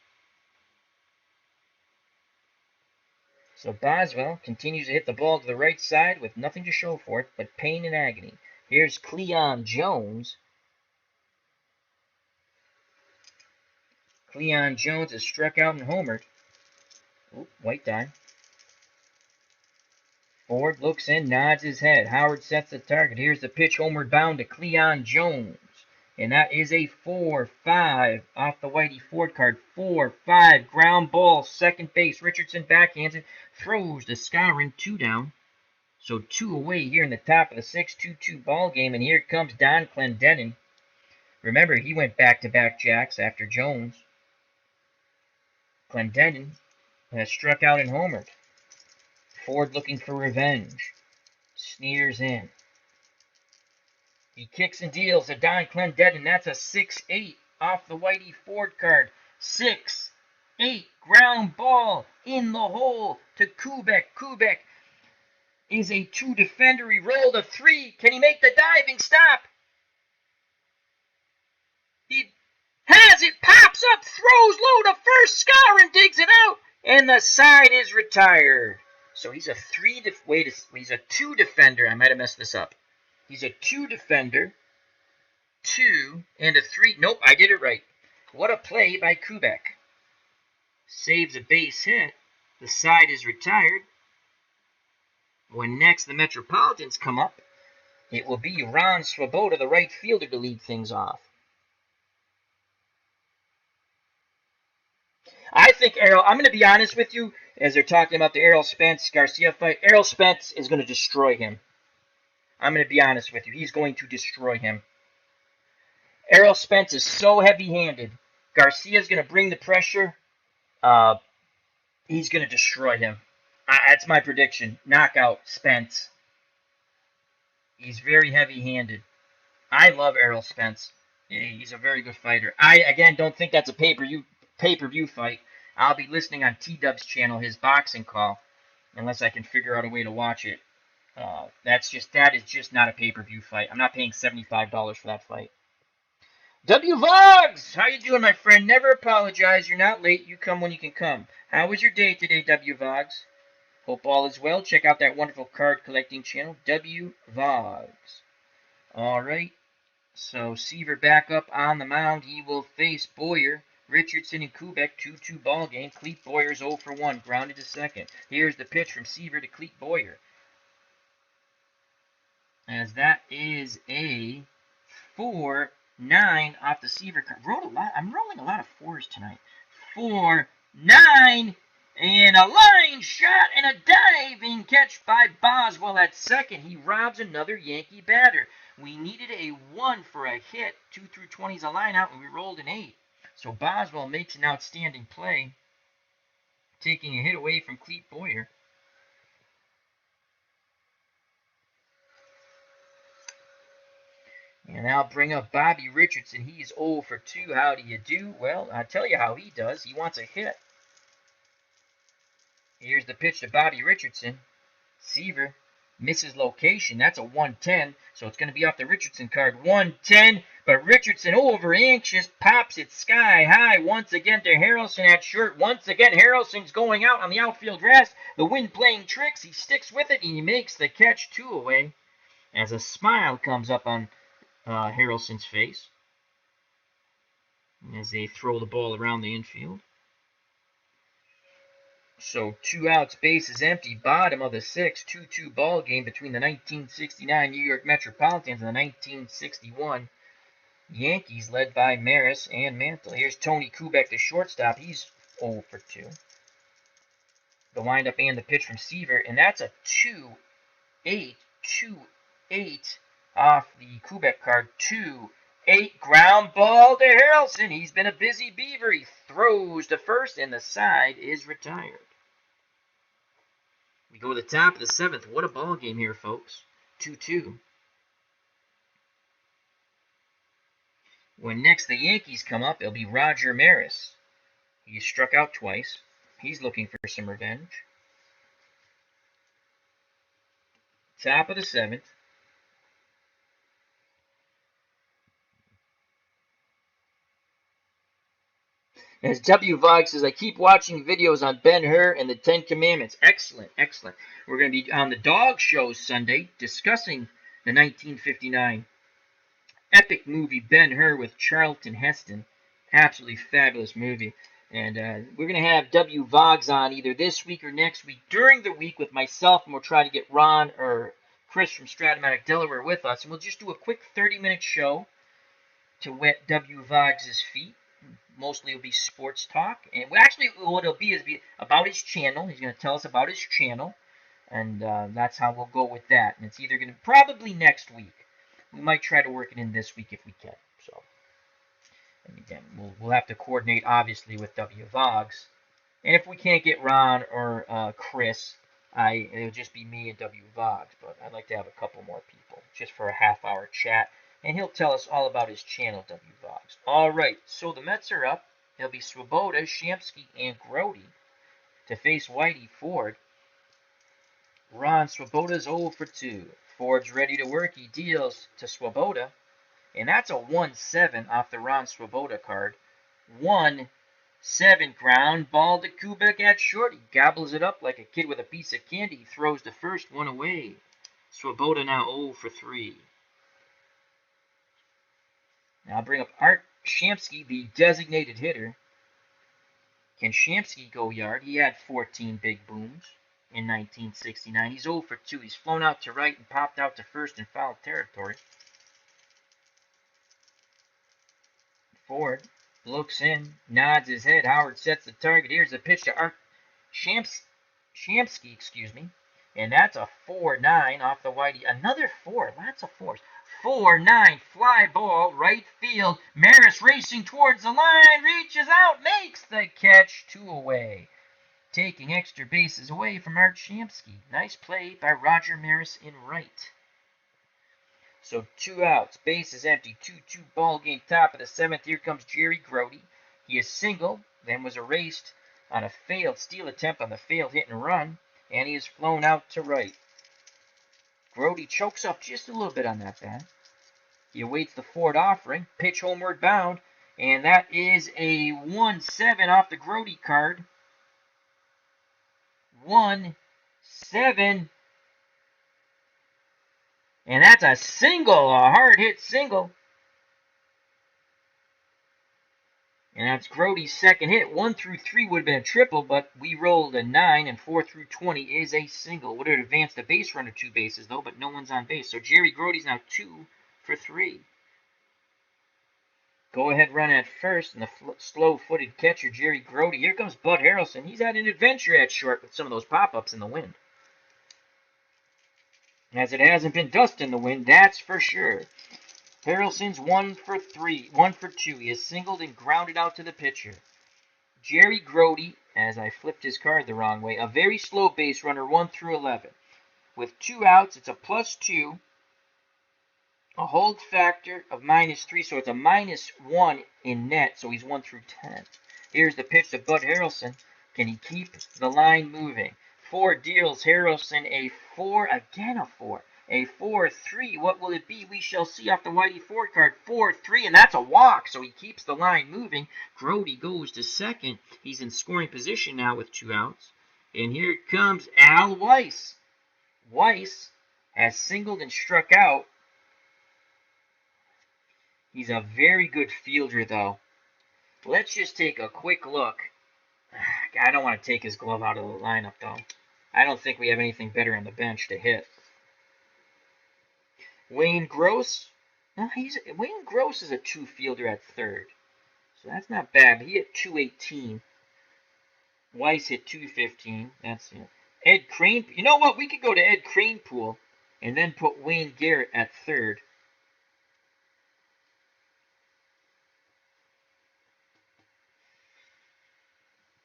So Boswell continues to hit the ball to the right side with nothing to show for it but pain and agony. Here's Cleon Jones. Cleon Jones is struck out and homered. Oop, white die. Ford looks in, nods his head. Howard sets the target. Here's the pitch, homeward bound to Cleon Jones. And that is a 4-5 off the Whitey Ford card. 4-5, ground ball, second base. Richardson backhands it, throws to Skowron, 2 down. So 2 away here in the top of the 6th, 2-2 ball game. And here comes Don Clendenin. Remember, he went back-to-back jacks after Jones. Clendenin has struck out and homered. Ford looking for revenge. Sneers in. He kicks and deals to Don Clendenin. That's a 6-8 off the Whitey Ford card. 6-8 ground ball in the hole to Kubek. Kubek is a 2 defender. He rolled a 3. Can he make the diving stop? He has it, pops up, throws low to first. Skowron digs it out, and the side is retired. So he's a 2 defender. I might have messed this up. He's a 2 defender, 2, and a 3. Nope, I did it right. What a play by Kubek. Saves a base hit. The side is retired. When next the Metropolitans come up, it will be Ron Swoboda, the right fielder, to lead things off. I think Errol, I'm going to be honest with you, as they're talking about the Errol Spence-Garcia fight, Errol Spence is going to destroy him. I'm going to be honest with you. He's going to destroy him. Errol Spence is so heavy-handed. Garcia's going to bring the pressure. He's going to destroy him. That's my prediction. Knockout Spence. He's very heavy-handed. I love Errol Spence. He's a very good fighter. I, again, don't think that's a pay-per-view fight. I'll be listening on T-Dub's channel, his boxing call, unless I can figure out a way to watch it. That is just not a pay-per-view fight. I'm not paying $75 for that fight. W. Vogs! How you doing, my friend? Never apologize. You're not late. You come when you can come. How was your day today, W. Vogs? Hope all is well. Check out that wonderful card collecting channel, W. Vogs. All right. So Seaver back up on the mound. He will face Boyer. Richardson and Kubek, 2-2 ball game. Clete Boyer's 0 for 1, grounded to second. Here's the pitch from Seaver to Clete Boyer. As that is a 4-9 off the Seaver card. I'm rolling a lot of 4s tonight. 4-9, and a line shot and a diving catch by Boswell at second. He robs another Yankee batter. We needed a 1 for a hit. 2 through 20 is a line out, and we rolled an 8. So Boswell makes an outstanding play, taking a hit away from Clete Boyer. And I'll bring up Bobby Richardson. He's 0 for 2. How do you do? Well, I'll tell you how he does. He wants a hit. Here's the pitch to Bobby Richardson. Seaver misses location. That's a 1-10, so it's going to be off the Richardson card. 1-10, but Richardson, over anxious, pops it sky high once again to Harrelson at short. Once again, Harrelson's going out on the outfield grass. The wind playing tricks. He sticks with it, and he makes the catch, 2 away, as a smile comes up on Harrelson's face as they throw the ball around the infield. So 2 outs, base is empty, bottom of the 6th, 2-2 ball game between the 1969 New York Metropolitans and the 1961 Yankees, led by Maris and Mantle. Here's Tony Kubek, the shortstop. He's 0 for 2. The windup and the pitch from Seaver, and that's a 2-8, 2-8 off the Kubek card. 2-8 ground ball to Harrelson. He's been a busy beaver. He throws to first, and the side is retired. We go to the top of the 7th. What a ball game here, folks. 2-2. When next the Yankees come up, it'll be Roger Maris. He struck out twice. He's looking for some revenge. Top of the 7th. As W. Vog says, I keep watching videos on Ben-Hur and the Ten Commandments. Excellent, excellent. We're going to be on the Dog Show Sunday discussing the 1959 epic movie Ben-Hur with Charlton Heston. Absolutely fabulous movie. And we're going to have W. Vogs on either this week or next week during the week with myself, and we'll try to get Ron or Chris from Strat-O-Matic Delaware with us. And we'll just do a quick 30-minute show to wet W. Vogs' feet. Mostly it'll be sports talk. And actually what it'll be is about his channel. He's going to tell us about his channel. And that's how we'll go with that. And it's either going to probably next week. We might try to work it in this week if we can. So, and again, we'll have to coordinate, obviously, with W. Vogs. And if we can't get Ron or Chris, it'll just be me and W. Vogs. But I'd like to have a couple more people just for a half-hour chat. And he'll tell us all about his channel, W. Vogs. All right, so the Mets are up. It'll be Swoboda, Shamsky, and Grote to face Whitey Ford. Ron, Swoboda's 0 for 2. Ford's ready to work. He deals to Swoboda. And that's a 1-7 off the Ron Swoboda card. 1-7 ground ball to Kubek at short. He gobbles it up like a kid with a piece of candy. He throws the first one away. Swoboda now 0 for 3. Now I'll bring up Art Shamsky, the designated hitter. Can Shamsky go yard? He had 14 big booms in 1969. He's 0 for 2. He's flown out to right and popped out to first in foul territory. Ford looks in, nods his head. Howard sets the target. Here's the pitch to Art Shamsky, and that's a 4-9 off the Whitey. Another 4. Lots of 4s. 4-9 fly ball, right field. Maris racing towards the line, reaches out, makes the catch. 2 away. Taking extra bases away from Art Shamsky. Nice play by Roger Maris in right. So 2 outs, base is empty. 2-2 ball game, top of the 7th. Here comes Jerry Grote. He is single, then was erased on a failed steal attempt on the failed hit and run, and he is flown out to right. Grote chokes up just a little bit on that bat. He awaits the Ford offering, pitch homeward bound, and that is a 1-7 off the Grote card. 1-7. And that's a single, a hard hit single. And that's Grote's second hit. 1 through 3 would have been a triple, but we rolled a 9, and 4 through 20 is a single. Would have advanced the base runner 2 bases, though, but no one's on base. So Jerry Grote's now 2 for 3. Go ahead run at first, and the slow-footed catcher, Jerry Grote. Here comes Bud Harrelson. He's had an adventure at short with some of those pop-ups in the wind. As it hasn't been dust in the wind, that's for sure. Harrelson's 1 for 2. He has singled and grounded out to the pitcher. Jerry Grote, as I flipped his card the wrong way, a very slow base runner, 1 through 11. With 2 outs, it's a +2. A hold factor of -3, so it's a -1 in net, so he's 1 through 10. Here's the pitch to Bud Harrelson. Can he keep the line moving? Ford deals Harrelson a 4, again a 4. A 4-3. What will it be? We shall see off the Whitey Ford card. 4-3, and that's a walk, so he keeps the line moving. Grote goes to second. He's in scoring position now with 2 outs. And here comes Al Weiss. Weiss has singled and struck out. He's a very good fielder, though. Let's just take a quick look. I don't want to take his glove out of the lineup, though. I don't think we have anything better on the bench to hit. Wayne Gross. No, Wayne Gross is a 2-fielder at third. So that's not bad. He hit 218. Weiss hit 215. That's it. Ed Crane. You know what? We could go to Ed Kranepool and then put Wayne Garrett at third.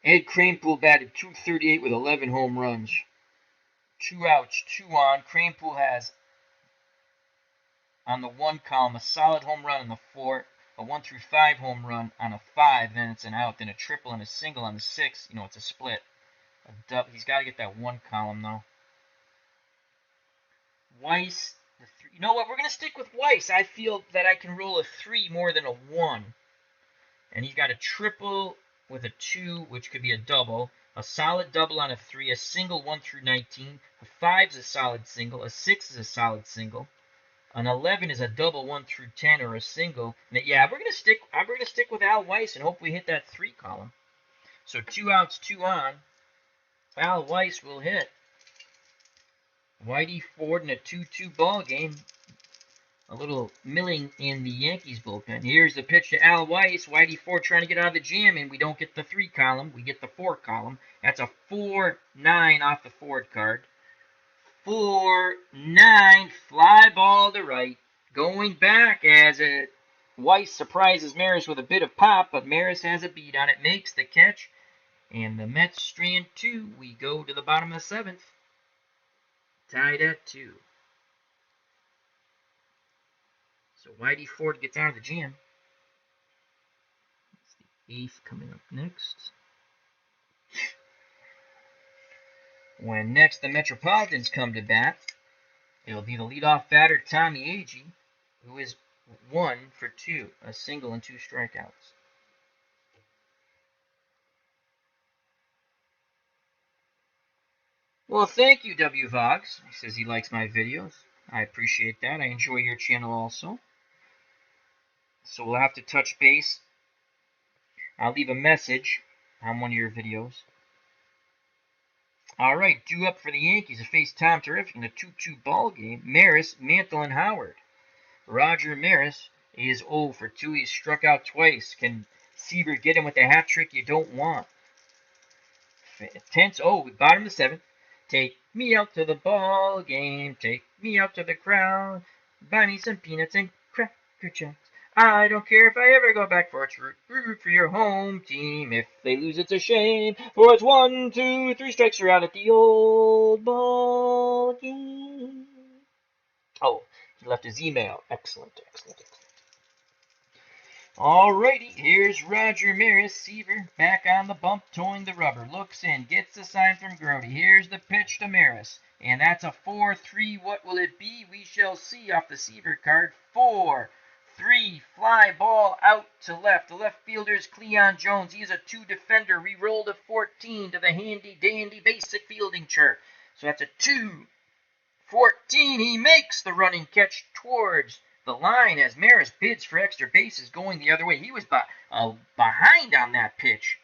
Ed Kranepool batted 238 with 11 home runs. 2 outs, 2 on. Kranepool has, on the 1 column, a solid home run on the 4, a 1 through 5 home run on a 5, then it's an out, then a triple and a single on the 6. You know, it's a split. He's got to get that 1 column, though. Weiss, you know what? We're going to stick with Weiss. I feel that I can roll a 3 more than a 1. And he's got a triple with a 2, which could be a double, a solid double on a 3, a single 1 through 19, a 5 is a solid single, a 6 is a solid single, an 11 is a double 1 through 10 or a single. And yeah, we're gonna stick with Al Weiss and hope we hit that 3 column. So 2 outs, 2 on. Al Weiss will hit. Whitey Ford in a 2-2 ball game. A little milling in the Yankees bullpen. Here's the pitch to Al Weiss. Whitey Ford trying to get out of the jam, and we don't get the 3 column. We get the 4 column. That's a 4-9 off the Ford card. 4-9, fly ball to right. Going back as Weiss surprises Maris with a bit of pop, but Maris has a beat on it, makes the catch. And the Mets strand 2. We go to the bottom of the 7th. Tied at 2. So Whitey Ford gets out of the jam. That's the 8th coming up next. When next the Metropolitans come to bat, it'll be the leadoff batter Tommy Agee, who is 1 for 2, a single and 2 strikeouts. Well, thank you, W. Vox. He says he likes my videos. I appreciate that. I enjoy your channel also. So we'll have to touch base. I'll leave a message on one of your videos. All right, due up for the Yankees to face Tom Terrific in a 2-2 ball game. Maris, Mantle, and Howard. Roger Maris is 0 for 2. He's struck out twice. Can Seaver get him with the hat trick you don't want? Tense. Oh, bottom of the 7th. Take me out to the ball game. Take me out to the crowd. Buy me some peanuts and Cracker Jacks. I don't care if I ever go back for it. Root for your home team. If they lose, it's a shame. For it's 1, 2, 3 strikes, you're out at the old ball game. Oh, he left his email. Excellent. Alrighty, here's Roger Maris. Seaver back on the bump, towing the rubber. Looks in, gets the sign from Grody. Here's the pitch to Maris. And that's a 4-3. What will it be? We shall see off the Seaver card. 4-3, fly ball out to left. The left fielder is Cleon Jones. He is a 2 defender. We rolled a 14 to the handy-dandy basic fielding chart. So that's a 2-14. He makes the running catch towards the line as Maris bids for extra bases going the other way. He was behind on that pitch.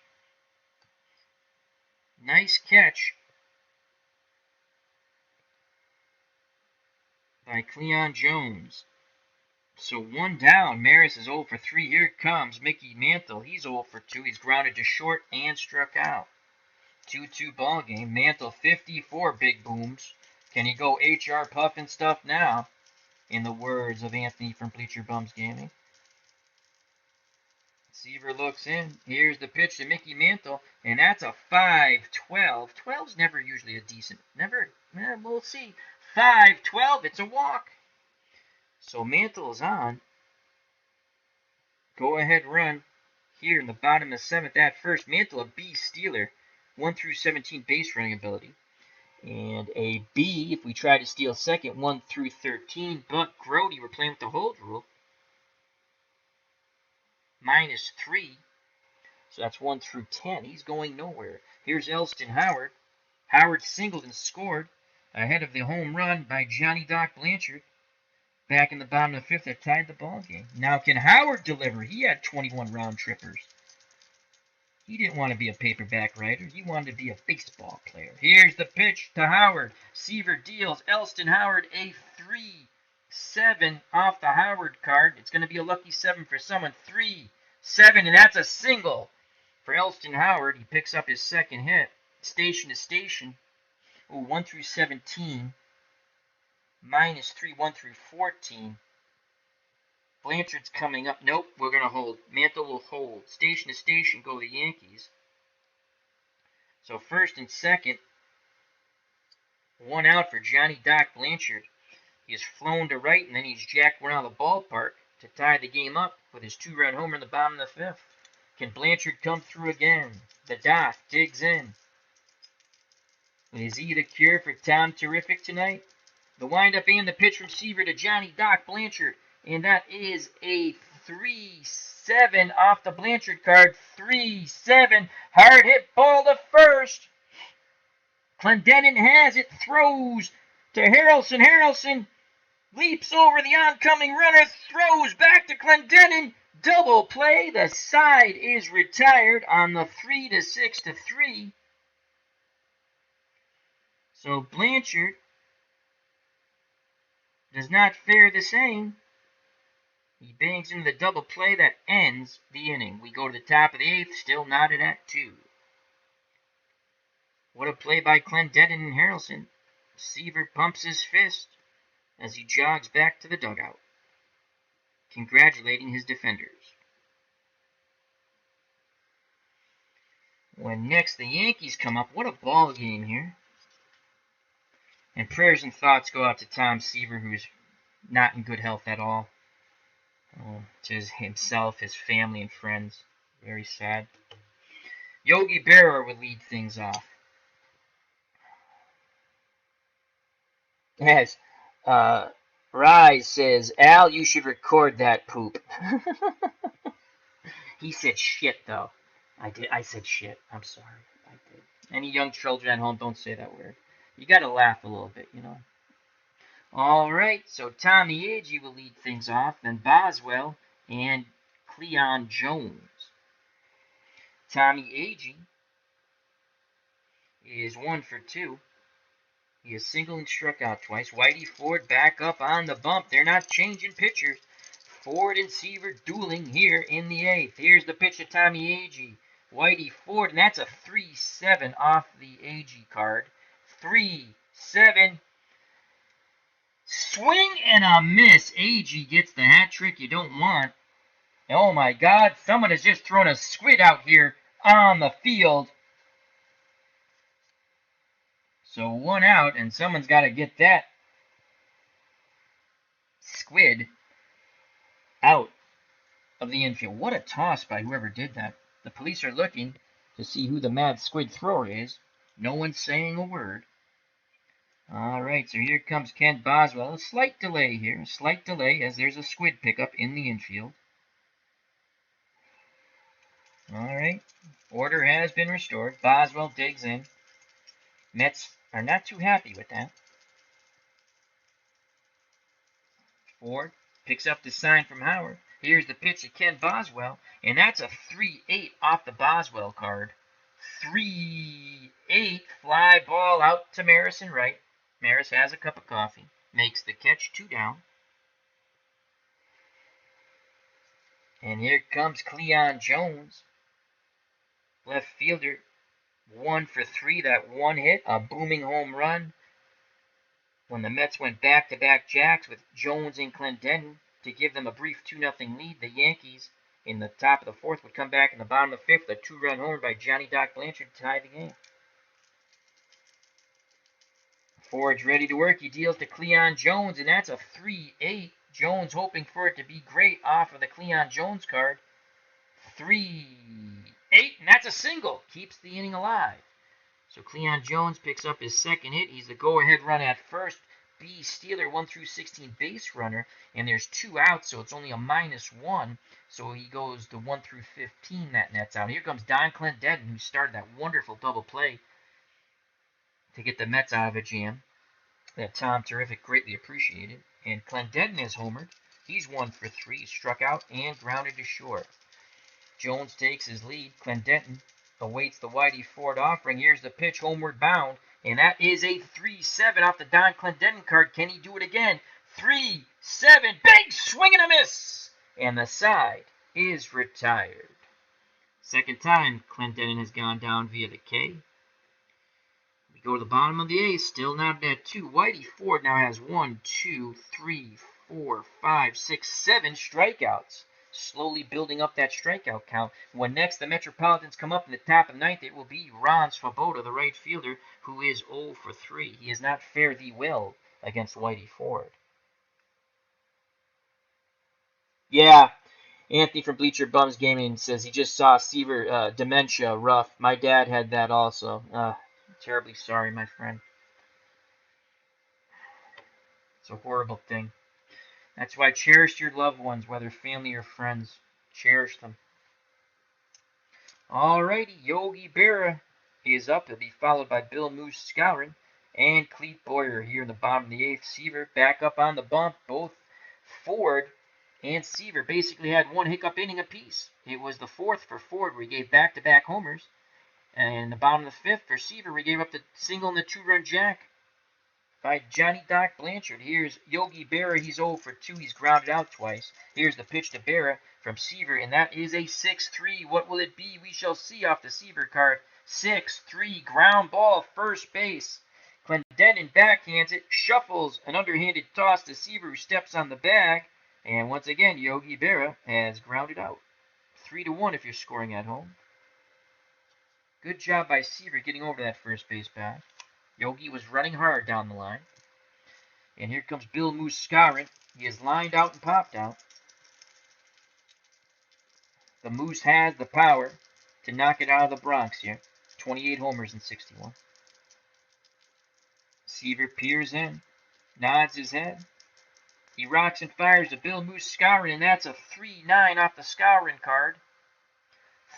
Nice catch by Cleon Jones. So 1 down. Maris is 0 for 3. Here comes Mickey Mantle. He's 0 for 2. He's grounded to short and struck out. 2-2 ball game. Mantle 54 big booms. Can he go HR puffin stuff now? In the words of Anthony from Bleacher Bums Gaming. Seaver looks in. Here's the pitch to Mickey Mantle. And that's a 5-12. 12's never usually a decent. We'll see. 5-12. It's a walk. So Mantle is on. Go ahead run here in the bottom of the 7th at first. Mantle a B stealer. 1 through 17 base running ability. And a B if we try to steal second, 1 through 13. But Grody, we're playing with the hold rule. -3. So that's 1 through 10. He's going nowhere. Here's Elston Howard. Howard singled and scored ahead of the home run by Johnny Doc Blanchard. Back in the bottom of the 5th that tied the ball game. Now can Howard deliver? He had 21 round trippers. He didn't want to be a paperback writer. He wanted to be a baseball player. Here's the pitch to Howard. Seaver deals Elston Howard a 3-7 off the Howard card. It's going to be a lucky 7 for someone. 3-7, and that's a single for Elston Howard. He picks up his second hit. Station to station. 1 through 17. -3, 1 through 14. Blanchard's coming up. Nope, we're going to hold. Mantle will hold. Station to station go the Yankees. So first and second, 1 out for Johnny Doc Blanchard. He is flown to right, and then he's jacked around the ballpark to tie the game up with his 2-run homer in the bottom of the 5th. Can Blanchard come through again? The Doc digs in. Is he the cure for Tom Terrific tonight? The windup and the pitch from Seaver to Johnny Doc Blanchard. And that is a 3-7 off the Blanchard card. 3-7. Hard hit ball to first. Clendenin has it. Throws to Harrelson. Harrelson leaps over the oncoming runner. Throws back to Clendenin. Double play. The side is retired on the 3-6-3. So Blanchard does not fare the same. He bangs into the double play that ends the inning. We go to the top of the 8th, still knotted at 2. What a play by Clendenin and Harrelson. Seaver pumps his fist as he jogs back to the dugout, congratulating his defenders. When next the Yankees come up, what a ball game here. And prayers and thoughts go out to Tom Seaver, who's not in good health at all. To himself, his family, and friends. Very sad. Yogi Berra would lead things off. Yes. Rise says, Al, you should record that poop. He said shit, though. I said shit. I'm sorry. I did. Any young children at home, don't say that word. You gotta laugh a little bit, you know. Alright, so Tommy Agee will lead things off, then Boswell and Cleon Jones. Tommy Agee is 1 for 2. He is singled and struck out twice. Whitey Ford back up on the bump. They're not changing pitchers. Ford and Seaver dueling here in the 8th. Here's the pitch to Tommy Agee. Whitey Ford, and that's a 3-7 off the Agee card. 3-7. Swing and a miss. Agee gets the hat trick you don't want. Oh my God, someone has just thrown a squid out here on the field. So 1 out, and someone's got to get that squid out of the infield. What a toss by whoever did that. The police are looking to see who the mad squid thrower is. No one's saying a word. Alright, so here comes Kent Boswell. A slight delay here. A slight delay as there's a squid pickup in the infield. Alright. Order has been restored. Boswell digs in. Mets are not too happy with that. Ford picks up the sign from Howard. Here's the pitch to Ken Boswell. And that's a 3-8 off the Boswell card. 3-8. Fly ball out to Maris and right. Maris has a cup of coffee. Makes the catch. 2 down. And here comes Cleon Jones. Left fielder. 1 for 3. That one hit. A booming home run. When the Mets went back-to-back jacks with Jones and Clendenin to give them a brief 2-0 lead, the Yankees in the top of the 4th would come back in the bottom of the 5th. A 2-run homer by Johnny Doc Blanchard to tie the game. Ford's ready to work. He deals to Cleon Jones, and that's a 3-8. Jones hoping for it to be great off of the Cleon Jones card. 3-8, and that's a single. Keeps the inning alive. So Cleon Jones picks up his second hit. He's the go-ahead run at first. B. Steeler, 1 through 16 base runner, and there's 2 outs, so it's only a -1. So he goes to 1 through 15. That nets out. Here comes Don Clendenin, who started that wonderful double play to get the Mets out of a jam that Tom Terrific greatly appreciated. And Clendenin is homered. He's 1 for 3, struck out and grounded to short. Jones takes his lead. Clendenin awaits the Whitey Ford offering. Here's the pitch, homeward bound, and that is a 3-7 off the Don Clendenin card. Can he do it again? 3-7, big swing and a miss, and the side is retired. Second time Clendenin has gone down via the K. We go to the bottom of the eighth, still not at 2. Whitey Ford now has 1, 2, 3, 4, 5, 6, 7 strikeouts. Slowly building up that strikeout count. When next the Metropolitans come up in the top of the ninth, it will be Ron Svoboda, the right fielder, who is 0 for 3. He has not fared thee well against Whitey Ford. Yeah, Anthony from Bleacher Bums Gaming says he just saw Seaver dementia, rough. My dad had that also. Terribly sorry, my friend. It's a horrible thing. That's why cherish your loved ones, whether family or friends. Cherish them. Alrighty, Yogi Berra is up. He'll be followed by Bill Moose Scouring and Clete Boyer here in the bottom of the eighth. Seaver back up on the bump. Both Ford and Seaver basically had one hiccup inning apiece. It was the fourth for Ford where he gave back-to-back homers. And in the bottom of the fifth for Seaver, we gave up the single and the two-run jack by Johnny Doc Blanchard. Here's Yogi Berra. He's 0 for 2. He's grounded out twice. Here's the pitch to Berra from Seaver, and that is a 6-3. What will it be? We shall see off the Seaver card. 6-3, ground ball, first base. Clendenin backhands it, shuffles an underhanded toss to Seaver, who steps on the bag. And once again, Yogi Berra has grounded out. 3-1 if you're scoring at home. Good job by Seaver getting over that first base bag. Yogi was running hard down the line. And here comes Bill Moose Scouring. He is lined out and popped out. The Moose has the power to knock it out of the Bronx here. 28 homers in 61. Seaver peers in, nods his head. He rocks and fires to Bill Moose Scouring, and that's a 3-9 off the Scouring card.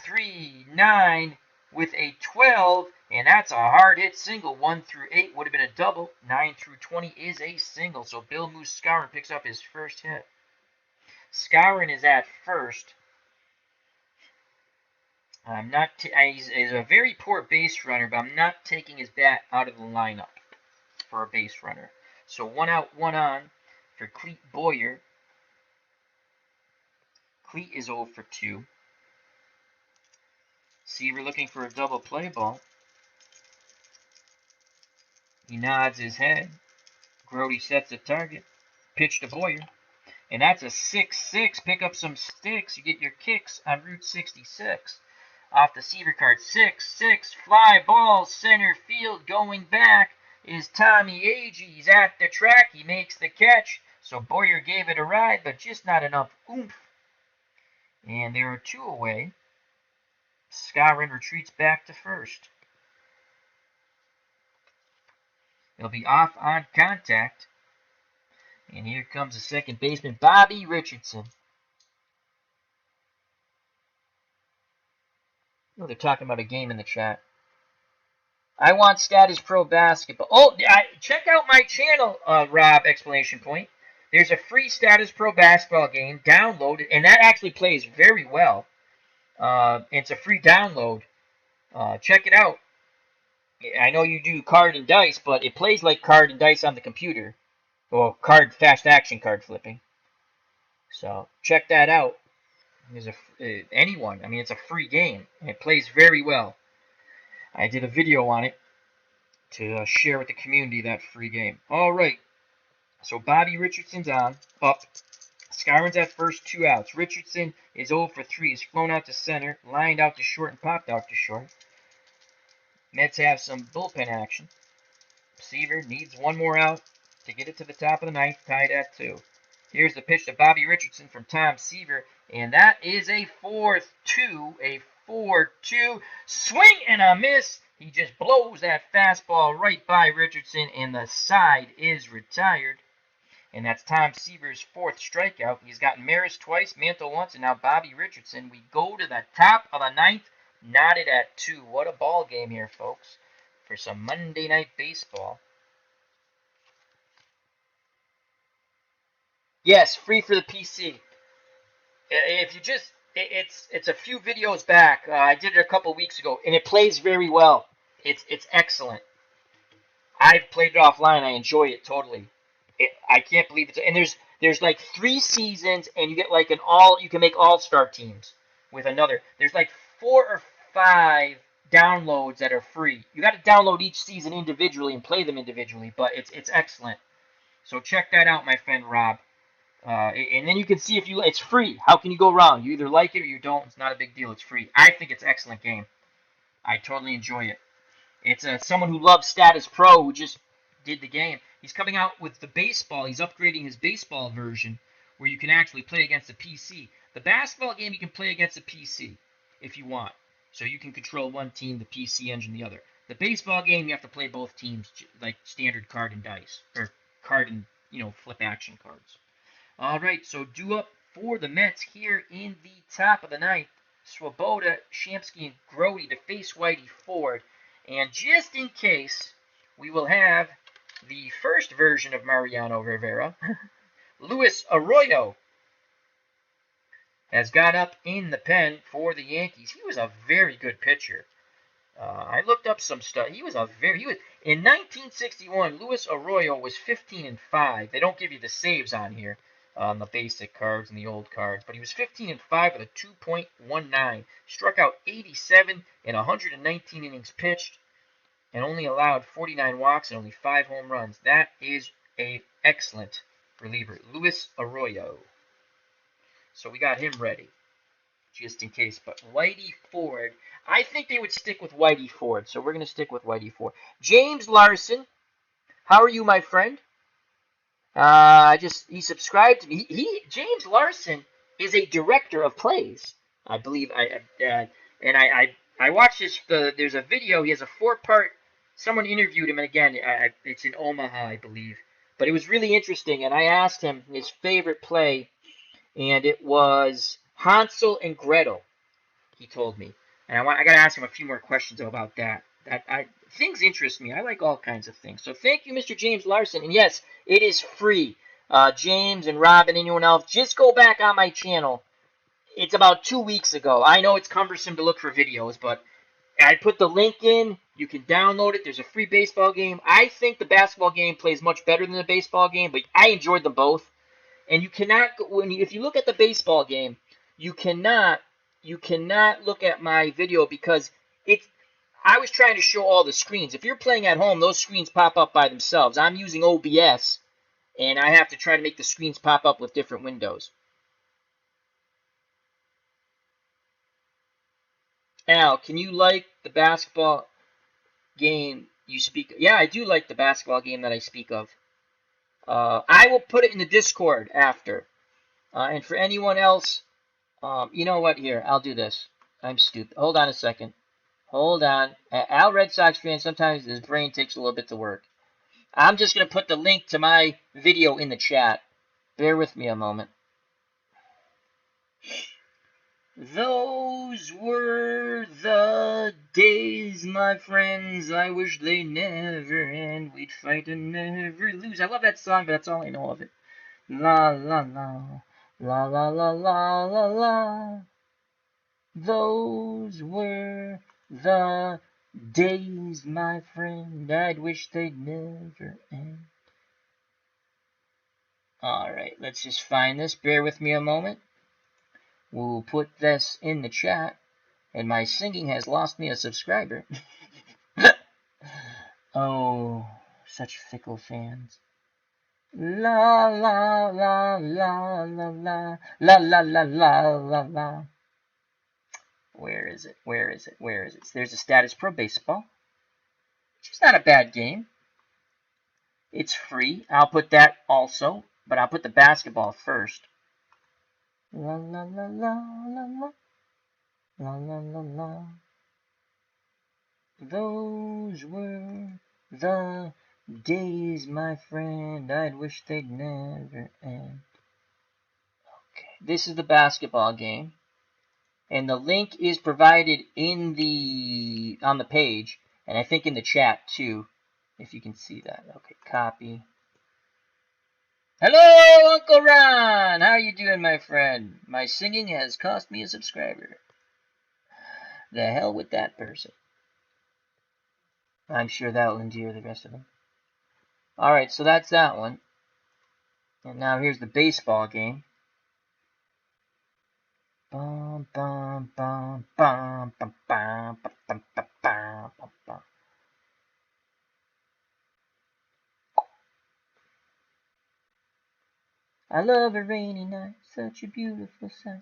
3-9 with a 12, and that's a hard hit single. 1 through 8 would have been a double. 9 through 20 is a single. So Bill Moose Scouring picks up his first hit. Scouring is at first. He's a very poor base runner, but I'm not taking his bat out of the lineup for a base runner. So 1 out, 1 on for Clete Boyer. Clete is 0 for 2. Seaver looking for a double play ball. He nods his head. Grody sets a target. Pitch to Boyer. And that's a 6-6. Pick up some sticks. You get your kicks on Route 66. Off the Seaver card. 6-6. Fly ball. Center field. Going back is Tommy Agee. He's at the track. He makes the catch. So Boyer gave it a ride, but just not enough oomph. And there are 2 away. Scouring retreats back to first. He'll be off on contact. And here comes the second baseman, Bobby Richardson. Oh, they're talking about a game in the chat. I want Status Pro Basketball. Oh, check out my channel, Rob, exclamation point. There's a free Status Pro Basketball game. Download it, and that actually plays very well. It's a free download. Check it out. I know you do card and dice, but it plays like card and dice on the computer. Or fast action card flipping. So check that out. There's anyone. I mean, it's a free game, and it plays very well. I did a video on it to share with the community that free game. All right. So Bobby Richardson's up. Scouring's at first, 2 outs. Richardson is 0 for 3. He's flown out to center, lined out to short, and popped out to short. Mets have some bullpen action. Seaver needs 1 more out to get it to the top of the ninth, tied at 2. Here's the pitch to Bobby Richardson from Tom Seaver, and that is a 4-2. A 4-2. Swing and a miss. He just blows that fastball right by Richardson, and the side is retired. And that's Tom Seaver's 4th strikeout. He's gotten Maris twice, Mantle once, and now Bobby Richardson. We go to the top of the ninth, knotted at 2. What a ball game here, folks, for some Monday Night Baseball. Yes, free for the PC. It's a few videos back. I did it a couple weeks ago, and it plays very well. It's excellent. I've played it offline. I enjoy it totally. I can't believe it's, and there's like 3 seasons, and you get like you can make all-star teams with another. There's like 4 or 5 downloads that are free. You got to download each season individually and play them individually, but it's excellent. So check that out, my friend Rob. And then you can see if it's free. How can you go wrong? You either like it or you don't. It's not a big deal. It's free. I think it's an excellent game. I totally enjoy it. It's someone who loves Status Pro who just did the game. He's coming out with the baseball. He's upgrading his baseball version where you can actually play against the PC. The basketball game you can play against the PC if you want. So you can control one team, the PC engine the other. The baseball game you have to play both teams like standard card and dice or card and flip action cards. All right, so due up for the Mets here in the top of the ninth. Swoboda, Shamsky, and Grody to face Whitey Ford. And just in case, we will have the first version of Mariano Rivera. Luis Arroyo has got up in the pen for the Yankees. He was a very good pitcher. I looked up some stuff. In 1961, Luis Arroyo was 15-5. They don't give you the saves on here on the basic cards and the old cards, but he was 15-5 with a 2.19. Struck out 87 in 119 innings pitched, and only allowed 49 walks and only 5 home runs. That is an excellent reliever, Luis Arroyo. So we got him ready, just in case. But Whitey Ford, I think they would stick with Whitey Ford, so we're going to stick with Whitey Ford. James Larson, how are you, my friend? He subscribed to me. James Larson is a director of plays, I believe. I watched this. There's a video. He has a 4-part. Someone interviewed him, and again, it's in Omaha, I believe. But it was really interesting, and I asked him his favorite play, and it was Hansel and Gretel. He told me, and I got to ask him a few more questions about that. Things interest me. I like all kinds of things. So thank you, Mr. James Larson. And yes, it is free. James and Rob and anyone else, just go back on my channel. It's about 2 weeks ago. I know it's cumbersome to look for videos, but I put the link in. You can download it. There's a free baseball game. I think the basketball game plays much better than the baseball game, but I enjoyed them both. And you cannot, if you look at the baseball game, you cannot look at my video because I was trying to show all the screens. If you're playing at home, those screens pop up by themselves. I'm using OBS, and I have to try to make the screens pop up with different windows. Al, can you like the basketball game you speak of? Yeah, I do like the basketball game that I speak of. I will put it in the Discord after. And for anyone else, you know what? Here, I'll do this. I'm stupid. Hold on a second. Hold on. Al Red Sox fan, sometimes his brain takes a little bit to work. I'm just going to put the link to my video in the chat. Bear with me a moment. Those were the days, my friends. I wish they never end. We'd fight and never lose. I love that song, but that's all I know of it. La la la. La la la la la la. Those were the days, my friend. I'd wish they'd never end. Alright, let's just find this. Bear with me a moment. We'll put this in the chat. And my singing has lost me a subscriber. Oh, such fickle fans. La la la la la la la la la la la la. Where is it? Where is it? Where is it? There's a Status Pro Baseball, which is not a bad game. It's free. I'll put that also, but I'll put the basketball first. La la la la la la. La la la la. Those were the days, my friend. I'd wish they'd never end. Okay, this is the basketball game. And the link is provided on the page, and I think in the chat too, if you can see that. Okay, copy. Hello, Uncle Ron! How you doing, my friend? My singing has cost me a subscriber. The hell with that person. I'm sure that will endear the rest of them. Alright, so that's that one. And now here's the baseball game. Bum, bum, bum, bum, bum, bum, bum, bum, bum, bum, bum. I love a rainy night, such a beautiful sight.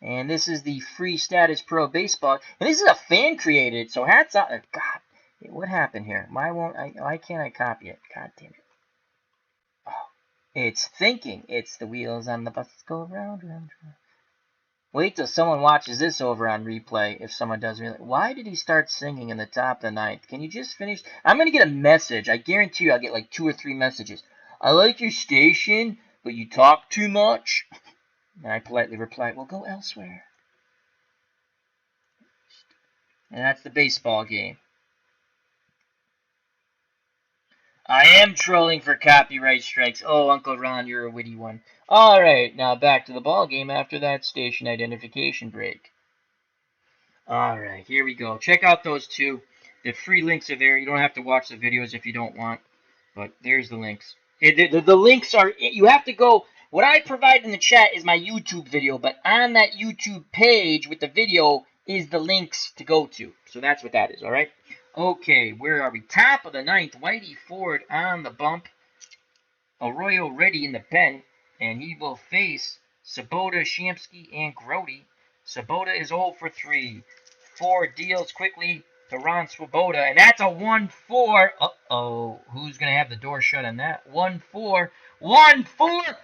And this is the free Status Pro baseball. And this is a fan created, so hats off. God, what happened here? Why can't I copy it? God damn it. Oh, it's thinking. It's the wheels on the bus go round, round, round. Wait till someone watches this over on replay. If someone does really, why did he start singing in the top of the ninth? Can you just finish? I'm gonna get a message. I guarantee you, I'll get like 2 or 3 messages. I like your station, but you talk too much. And I politely reply, well, go elsewhere. And that's the baseball game. I am trolling for copyright strikes. Oh, Uncle Ron, you're a witty one. Alright, now back to the ball game after that station identification break. Alright, here we go. Check out those two. The free links are there. You don't have to watch the videos if you don't want. But there's the links. The links are, you have to go, what I provide in the chat is my YouTube video, but on that YouTube page with the video is the links to go to. So that's what that is, alright? Okay, where are we? Top of the ninth, Whitey Ford on the bump. Arroyo ready in the pen, and he will face Sabota, Shamsky, and Grody. Sabota is 0 for 3. Ford deals quickly to Ron Swoboda, and that's a 1-4. Uh-oh, who's going to have the door shut on that? 1-4. 1-4.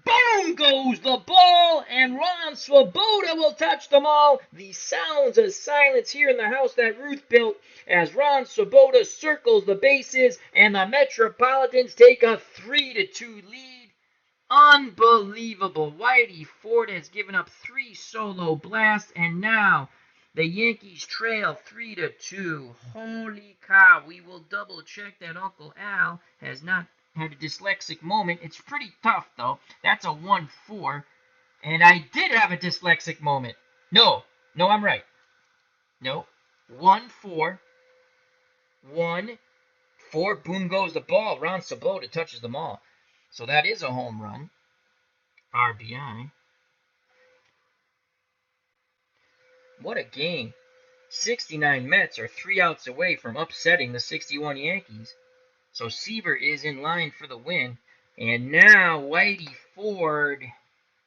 Boom goes the ball, and Ron Swoboda will touch them all. The sounds of silence here in the house that Ruth built as Ron Swoboda circles the bases, and the Metropolitans take a 3-2 lead. Unbelievable. Whitey Ford has given up 3 solo blasts, and now the Yankees trail 3-2. Holy cow. We will double check that Uncle Al has not had a dyslexic moment. It's pretty tough, though. That's a 1-4. And I did have a dyslexic moment. No, I'm right. No. 1-4. 1-4. Boom goes the ball. Ron Swoboda touches them all. So that is a home run. RBI. What a game. 69 Mets are 3 outs away from upsetting the 61 Yankees. So Seaver is in line for the win. And now Whitey Ford.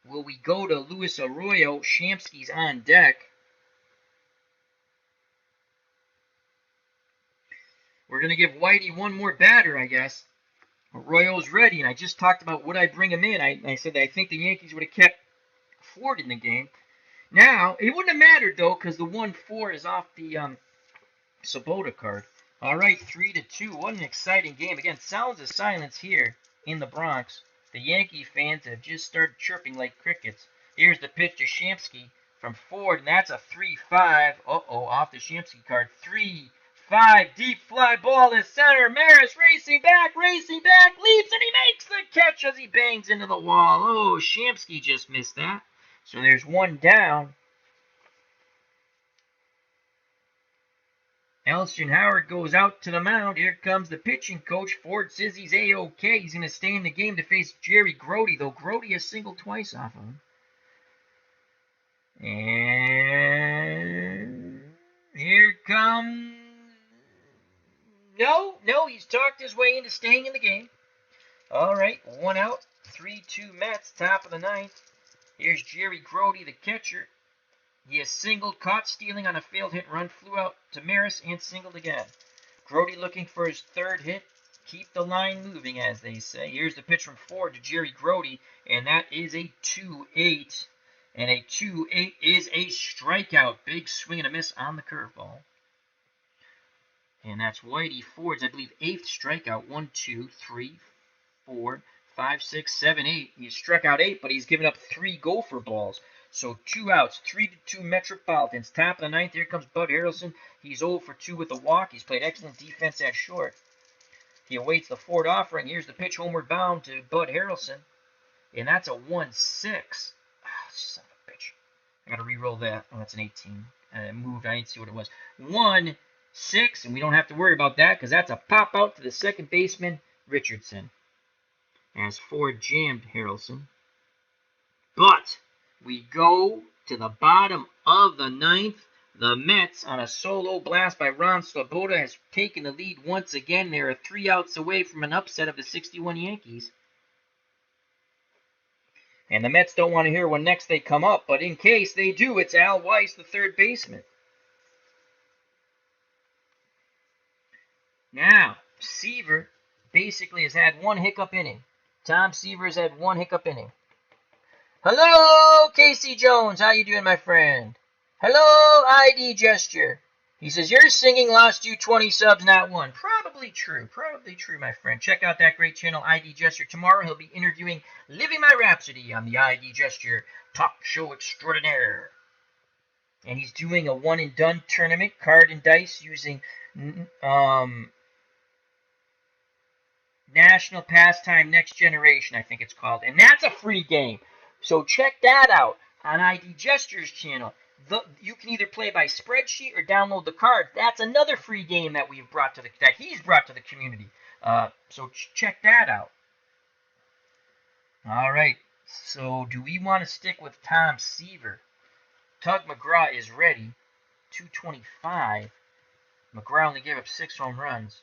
Will we go to Luis Arroyo? Shamsky's on deck. We're going to give Whitey one more batter, I guess. Arroyo's ready, and I just talked about would I bring him in. I said that I think the Yankees would have kept Ford in the game. Now, it wouldn't have mattered, though, because the 1-4 is off the Swoboda card. All right, 3-2. What an exciting game. Again, sounds of silence here in the Bronx. The Yankee fans have just started chirping like crickets. Here's the pitch to Shamsky from Ford, and that's a 3-5. Uh-oh, off the Shamsky card. 3-5, deep fly ball to center. Maris racing back, leaps, and he makes the catch as he bangs into the wall. Oh, Shamsky just missed that. So there's one down. Elston Howard goes out to the mound. Here comes the pitching coach. Ford says he's A-OK. He's going to stay in the game to face Jerry Grody, though Grody has singled twice off of him. And here comes... No, he's talked his way into staying in the game. All right, 1 out, 3-2 Mets, top of the ninth. Here's Jerry Grody, the catcher. He has singled, caught stealing on a failed hit run, flew out to Maris, and singled again. Grody looking for his 3rd hit. Keep the line moving, as they say. Here's the pitch from Ford to Jerry Grody, and that is a 2-8. And a 2-8 is a strikeout. Big swing and a miss on the curveball. And that's Whitey Ford's, I believe, 8th strikeout. 1, 2, 3, 4, 5, 6, 7, 8. He struck out 8, but he's given up 3 gopher balls. So 2 outs, 3-2 Metropolitans. Top of the 9th, here comes Bud Harrelson. He's 0 for 2 with a walk. He's played excellent defense at short. He awaits the fourth offering. Here's the pitch homeward bound to Bud Harrelson. And that's a 1-6. Son of a bitch. I got to re-roll that. Oh, that's an 18. It moved. I didn't see what it was. 1-6, and we don't have to worry about that because that's a pop out to the second baseman, Richardson. As Ford jammed Harrelson. But we go to the bottom of the 9th. The Mets, on a solo blast by Ron Swoboda, has taken the lead once again. They are 3 outs away from an upset of the 61 Yankees. And the Mets don't want to hear when next they come up, but in case they do, it's Al Weiss, the third baseman. Now, Seaver basically has had 1 hiccup inning. Tom Seaver has had 1 hiccup inning. Hello, Casey Jones. How you doing, my friend? Hello, ID Gesture. He says, your singing lost you 20 subs, not 1. Probably true, my friend. Check out that great channel, ID Gesture. Tomorrow he'll be interviewing Living My Rhapsody on the ID Gesture Talk Show Extraordinaire. And he's doing a one-and-done tournament, card and dice, using National Pastime Next Generation, I think it's called. And that's a free game. So check that out on ID Gesture's channel. You can either play by spreadsheet or download the card. That's another free game that he's brought to the community. So check that out. All right. So do we want to stick with Tom Seaver? Tug McGraw is ready. 225. McGraw only gave up 6 home runs.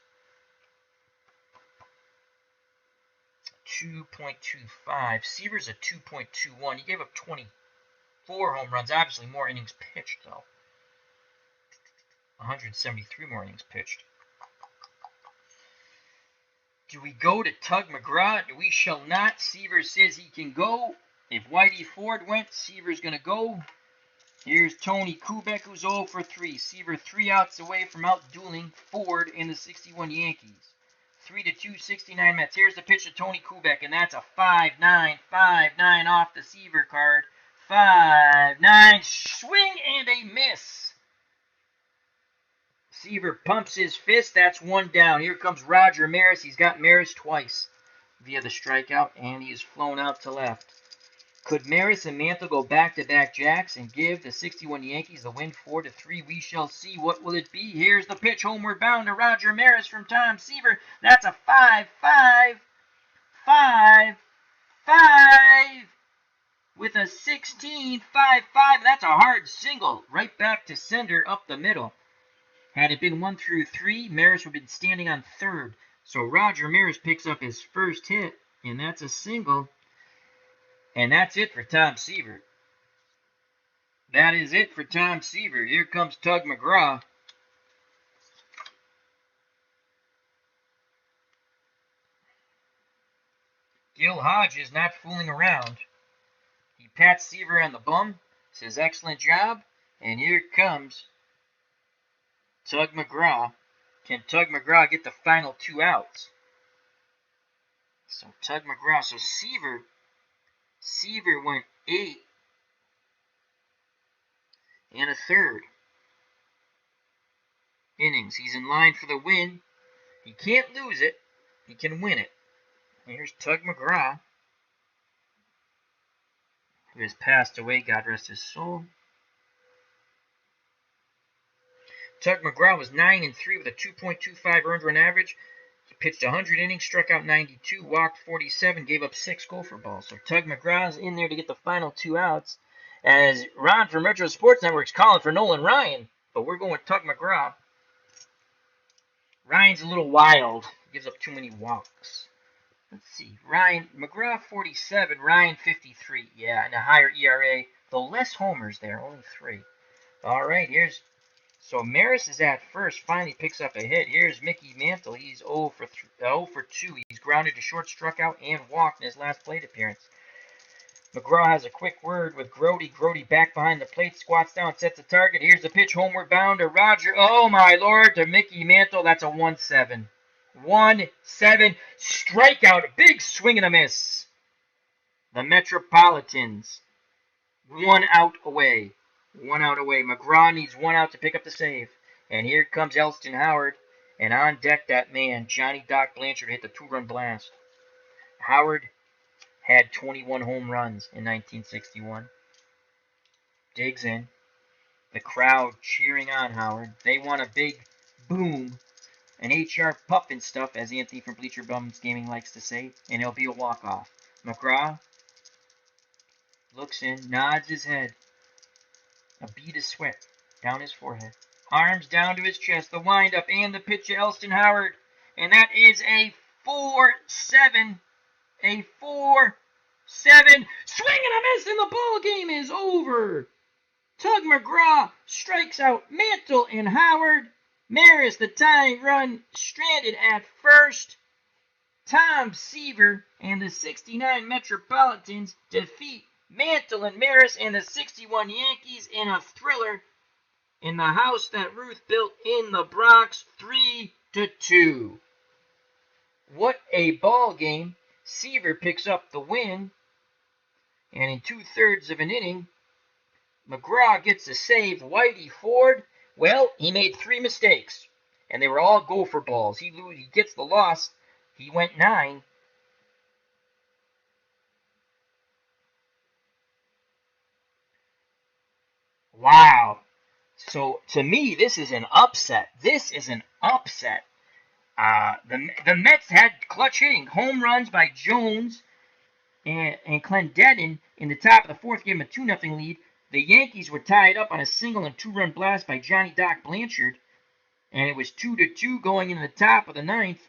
2.25. Seaver's a 2.21. He gave up 24 home runs. Obviously more innings pitched, though. 173 more innings pitched. Do we go to Tug McGraw? We shall not. Seaver says he can go. If Whitey Ford went, Seaver's going to go. Here's Tony Kubek, who's 0 for 3. Seaver 3 outs away from outdueling Ford in the 61 Yankees. 3-2, 69 Mets. Here's the pitch to Tony Kubek, and that's a 5-9, 5-9 off the Seaver card. 5-9, swing and a miss. Seaver pumps his fist. That's 1 down. Here comes Roger Maris. He's got Maris twice via the strikeout, and he is flown out to left. Could Maris and Mantle go back-to-back jacks and give the 61 Yankees the win 4-3? We shall see. What will it be? Here's the pitch homeward bound to Roger Maris from Tom Seaver. That's a 5-5, 5-5 with a 16, 5-5. That's a hard single right back to center up the middle. Had it been 1-3, Maris would have been standing on third. So Roger Maris picks up his first hit, and that's a single. And that's it for Tom Seaver. That is it for Tom Seaver. Here comes Tug McGraw. Gil Hodge is not fooling around. He pats Seaver on the bum, says excellent job, and here comes Tug McGraw. Can Tug McGraw get the final 2 outs? So Tug McGraw, so Seaver went 8 1/3 innings. He's in line for the win. He can't lose it. He can win it. Here's Tug McGraw, who has passed away, God rest his soul. Tug McGraw was 9-3 with a 2.25 earned run average. He pitched 100 innings, struck out 92, walked 47, gave up 6 gopher balls. So Tug McGraw's in there to get the final 2 outs. As Ron from Retro Sports Network's calling for Nolan Ryan, but we're going with Tug McGraw. Ryan's a little wild. He gives up too many walks. Let's see. McGraw 47, Ryan 53. Yeah, and a higher ERA, though less homers there, only 3. All right, so Maris is at first, finally picks up a hit. Here's Mickey Mantle. He's 0 for 2. He's grounded to short, struck out, and walked in his last plate appearance. McGraw has a quick word with Grody. Grody back behind the plate, squats down, sets a target. Here's the pitch homeward bound to Roger. Oh, my Lord, to Mickey Mantle. That's a 1-7. 1-7. Strikeout. Big swing and a miss. The Metropolitans. 1 out away. 1 out away. McGraw needs 1 out to pick up the save. And here comes Elston Howard. And on deck, that man, Johnny Doc Blanchard, hit the 2-run blast. Howard had 21 home runs in 1961. Digs in. The crowd cheering on Howard. They want a big boom. An HR puffin stuff, as Anthony from Bleacher Bums Gaming likes to say. And it'll be a walk-off. McGraw looks in, nods his head. A bead of sweat down his forehead. Arms down to his chest. The windup and the pitch to Elston Howard. And that is a 4-7. A 4-7. Swing and a miss, and the ball game is over. Tug McGraw strikes out Mantle and Howard. Maris, the tying run, stranded at first. Tom Seaver and the 69 Metropolitans defeat Mantle and Maris and the 61 Yankees in a thriller in the house that Ruth built in the Bronx, 3-2. What a ball game. Seaver picks up the win, and in 2/3 of an inning, McGraw gets a save. Whitey Ford, well, he made 3 mistakes, and they were all gopher balls. He gets the loss. He went 9. Wow. So, to me, this is an upset. This is an upset. The Mets had clutch hitting. Home runs by Jones and Clendenin in the top of the 4th, gave him a 2-0 lead. The Yankees were tied up on a single and 2-run blast by Johnny Doc Blanchard, and it was 2-2 going into the top of the 9th.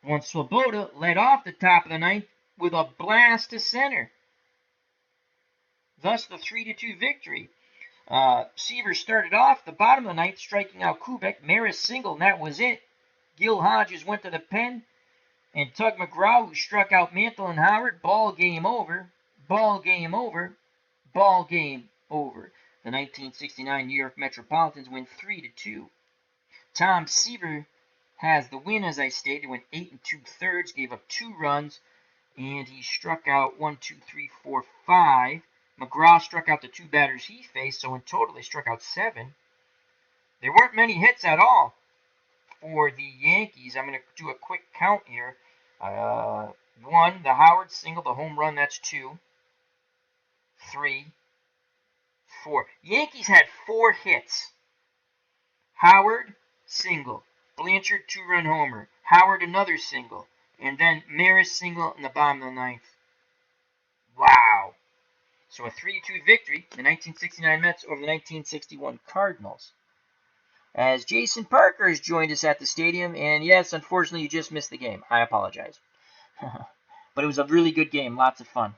When Swoboda led off the top of the 9th with a blast to center. Thus the 3-2 victory. Seaver started off the bottom of the 9th, striking out Kubek. Maris single, and that was it. Gil Hodges went to the pen, and Tug McGraw, who struck out Mantle and Howard. Ball game over. Ball game over. Ball game over. The 1969 New York Metropolitans win 3-2. Tom Seaver has the win, as I stated, went 8 2/3, gave up 2 runs, and he struck out 1, 2, 3, 4, 5. McGraw struck out the 2 batters he faced, so in total they struck out 7. There weren't many hits at all for the Yankees. I'm going to do a quick count here. 1, the Howard single, the home run, that's 2. 3, 4. Yankees had 4 hits. Howard, single. Blanchard, 2-run homer. Howard, another single. And then Maris single in the bottom of the 9th. Wow. So a 3-2 victory, the 1969 Mets over the 1961 Cardinals. As Jason Parker has joined us at the stadium, and yes, unfortunately, you just missed the game. I apologize. But it was a really good game, lots of fun.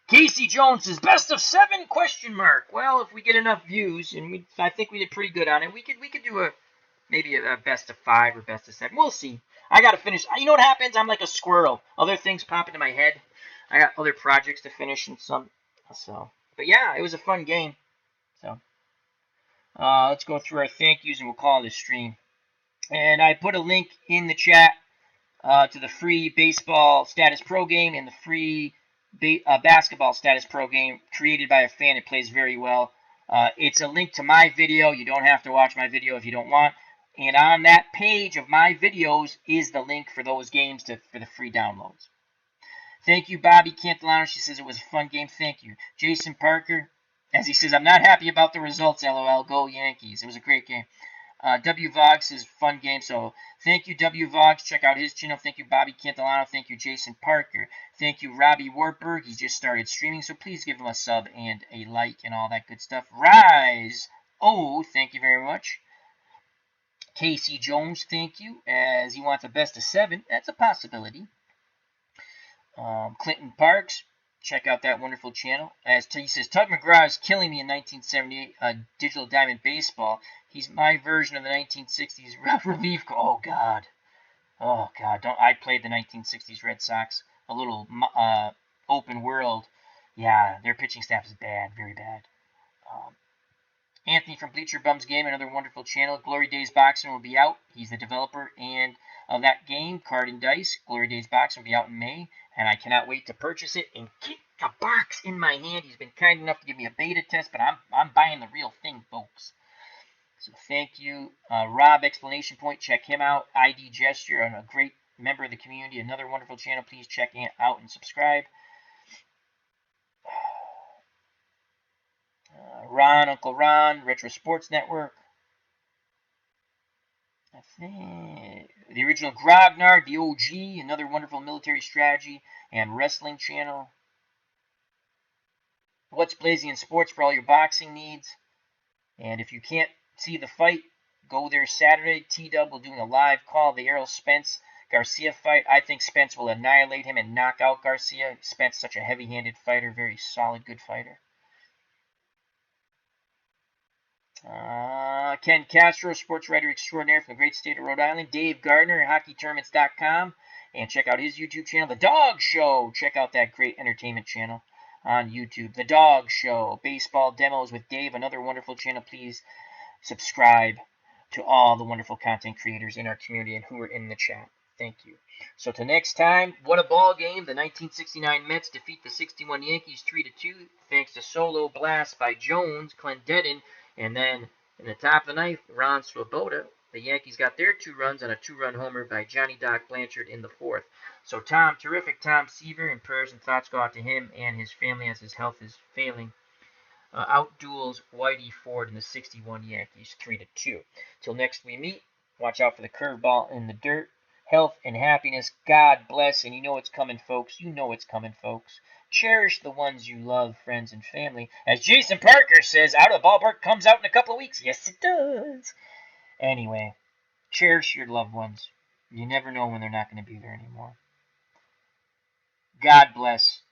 Casey Jones says, best of 7, question mark. Well, if we get enough views, and I think we did pretty good on it, we could do maybe a best of 5 or best of 7. We'll see. I got to finish. You know what happens? I'm like a squirrel. Other things pop into my head. I got other projects to finish and some. So, but yeah, it was a fun game. So, let's go through our thank yous and we'll call it a stream. And I put a link in the chat to the free baseball status pro game and the free basketball status pro game created by a fan. It plays very well. It's a link to my video. You don't have to watch my video if you don't want. And on that page of my videos is the link for those games for the free downloads. Thank you, Bobby Cantelano. She says it was a fun game. Thank you. Jason Parker, as he says, I'm not happy about the results, LOL. Go Yankees. It was a great game. W. Vogue says, fun game. So thank you, W. Vogue. Check out his channel. Thank you, Bobby Cantelano. Thank you, Jason Parker. Thank you, Robbie Wartburg. He just started streaming, so please give him a sub and a like and all that good stuff. Rise. Oh, thank you very much. Casey Jones, thank you, as he wants a best of 7. That's a possibility. Clinton Parks, check out that wonderful channel. As he says, Tug McGraw is killing me in 1978 Digital Diamond Baseball. He's my version of the 1960s relief. Oh God, I played the 1960s Red Sox. A little open world. Yeah, their pitching staff is bad, very bad. Anthony from Bleacher Bums Game, another wonderful channel. Glory Days Boxing will be out. He's the developer. And of that game, Card&Dice. Glory Days box will be out in May, and I cannot wait to purchase it and get the box in my hand. He's been kind enough to give me a beta test, but I'm buying the real thing, folks. So thank you, Rob Explanation Point. Check him out. ID Gesture, a great member of the community, another wonderful channel. Please check it out and subscribe. Ron, Uncle Ron, Retro Sports Network. I think the original Grognard, the OG, another wonderful military strategy and wrestling channel. What's Blazing in Sports for all your boxing needs. And if you can't see the fight, go there Saturday. T-Dub will do a live call of the Errol Spence Garcia fight. I think Spence will annihilate him and knock out Garcia. Spence, such a heavy-handed fighter, very solid, good fighter. Ken Castro, sports writer extraordinaire from the great state of Rhode Island. Dave Gardner, hockeytournaments.com. And check out his YouTube channel, The Dog Show. Check out that great entertainment channel on YouTube. The Dog Show. Baseball Demos with Dave, another wonderful channel. Please subscribe to all the wonderful content creators in our community and who are in the chat. Thank you. So till next time, what a ball game. The 1969 Mets defeat the 61 Yankees 3-2 thanks to solo blast by Jones, Clendenin, and then in the top of the ninth, Ron Swoboda. The Yankees got their 2 runs on a 2-run homer by Johnny Doc Blanchard in the 4th. So terrific Tom Seaver, and prayers and thoughts go out to him and his family as his health is failing. Outduels Whitey Ford and the 61 Yankees 3-2. Till next we meet, watch out for the curveball in the dirt. Health and happiness, God bless, and you know it's coming, folks. You know it's coming, folks. Cherish the ones you love, friends and family. As Jason Parker says, Out of the Ballpark comes out in a couple of weeks. Yes, it does. Anyway, cherish your loved ones. You never know when they're not going to be there anymore. God bless.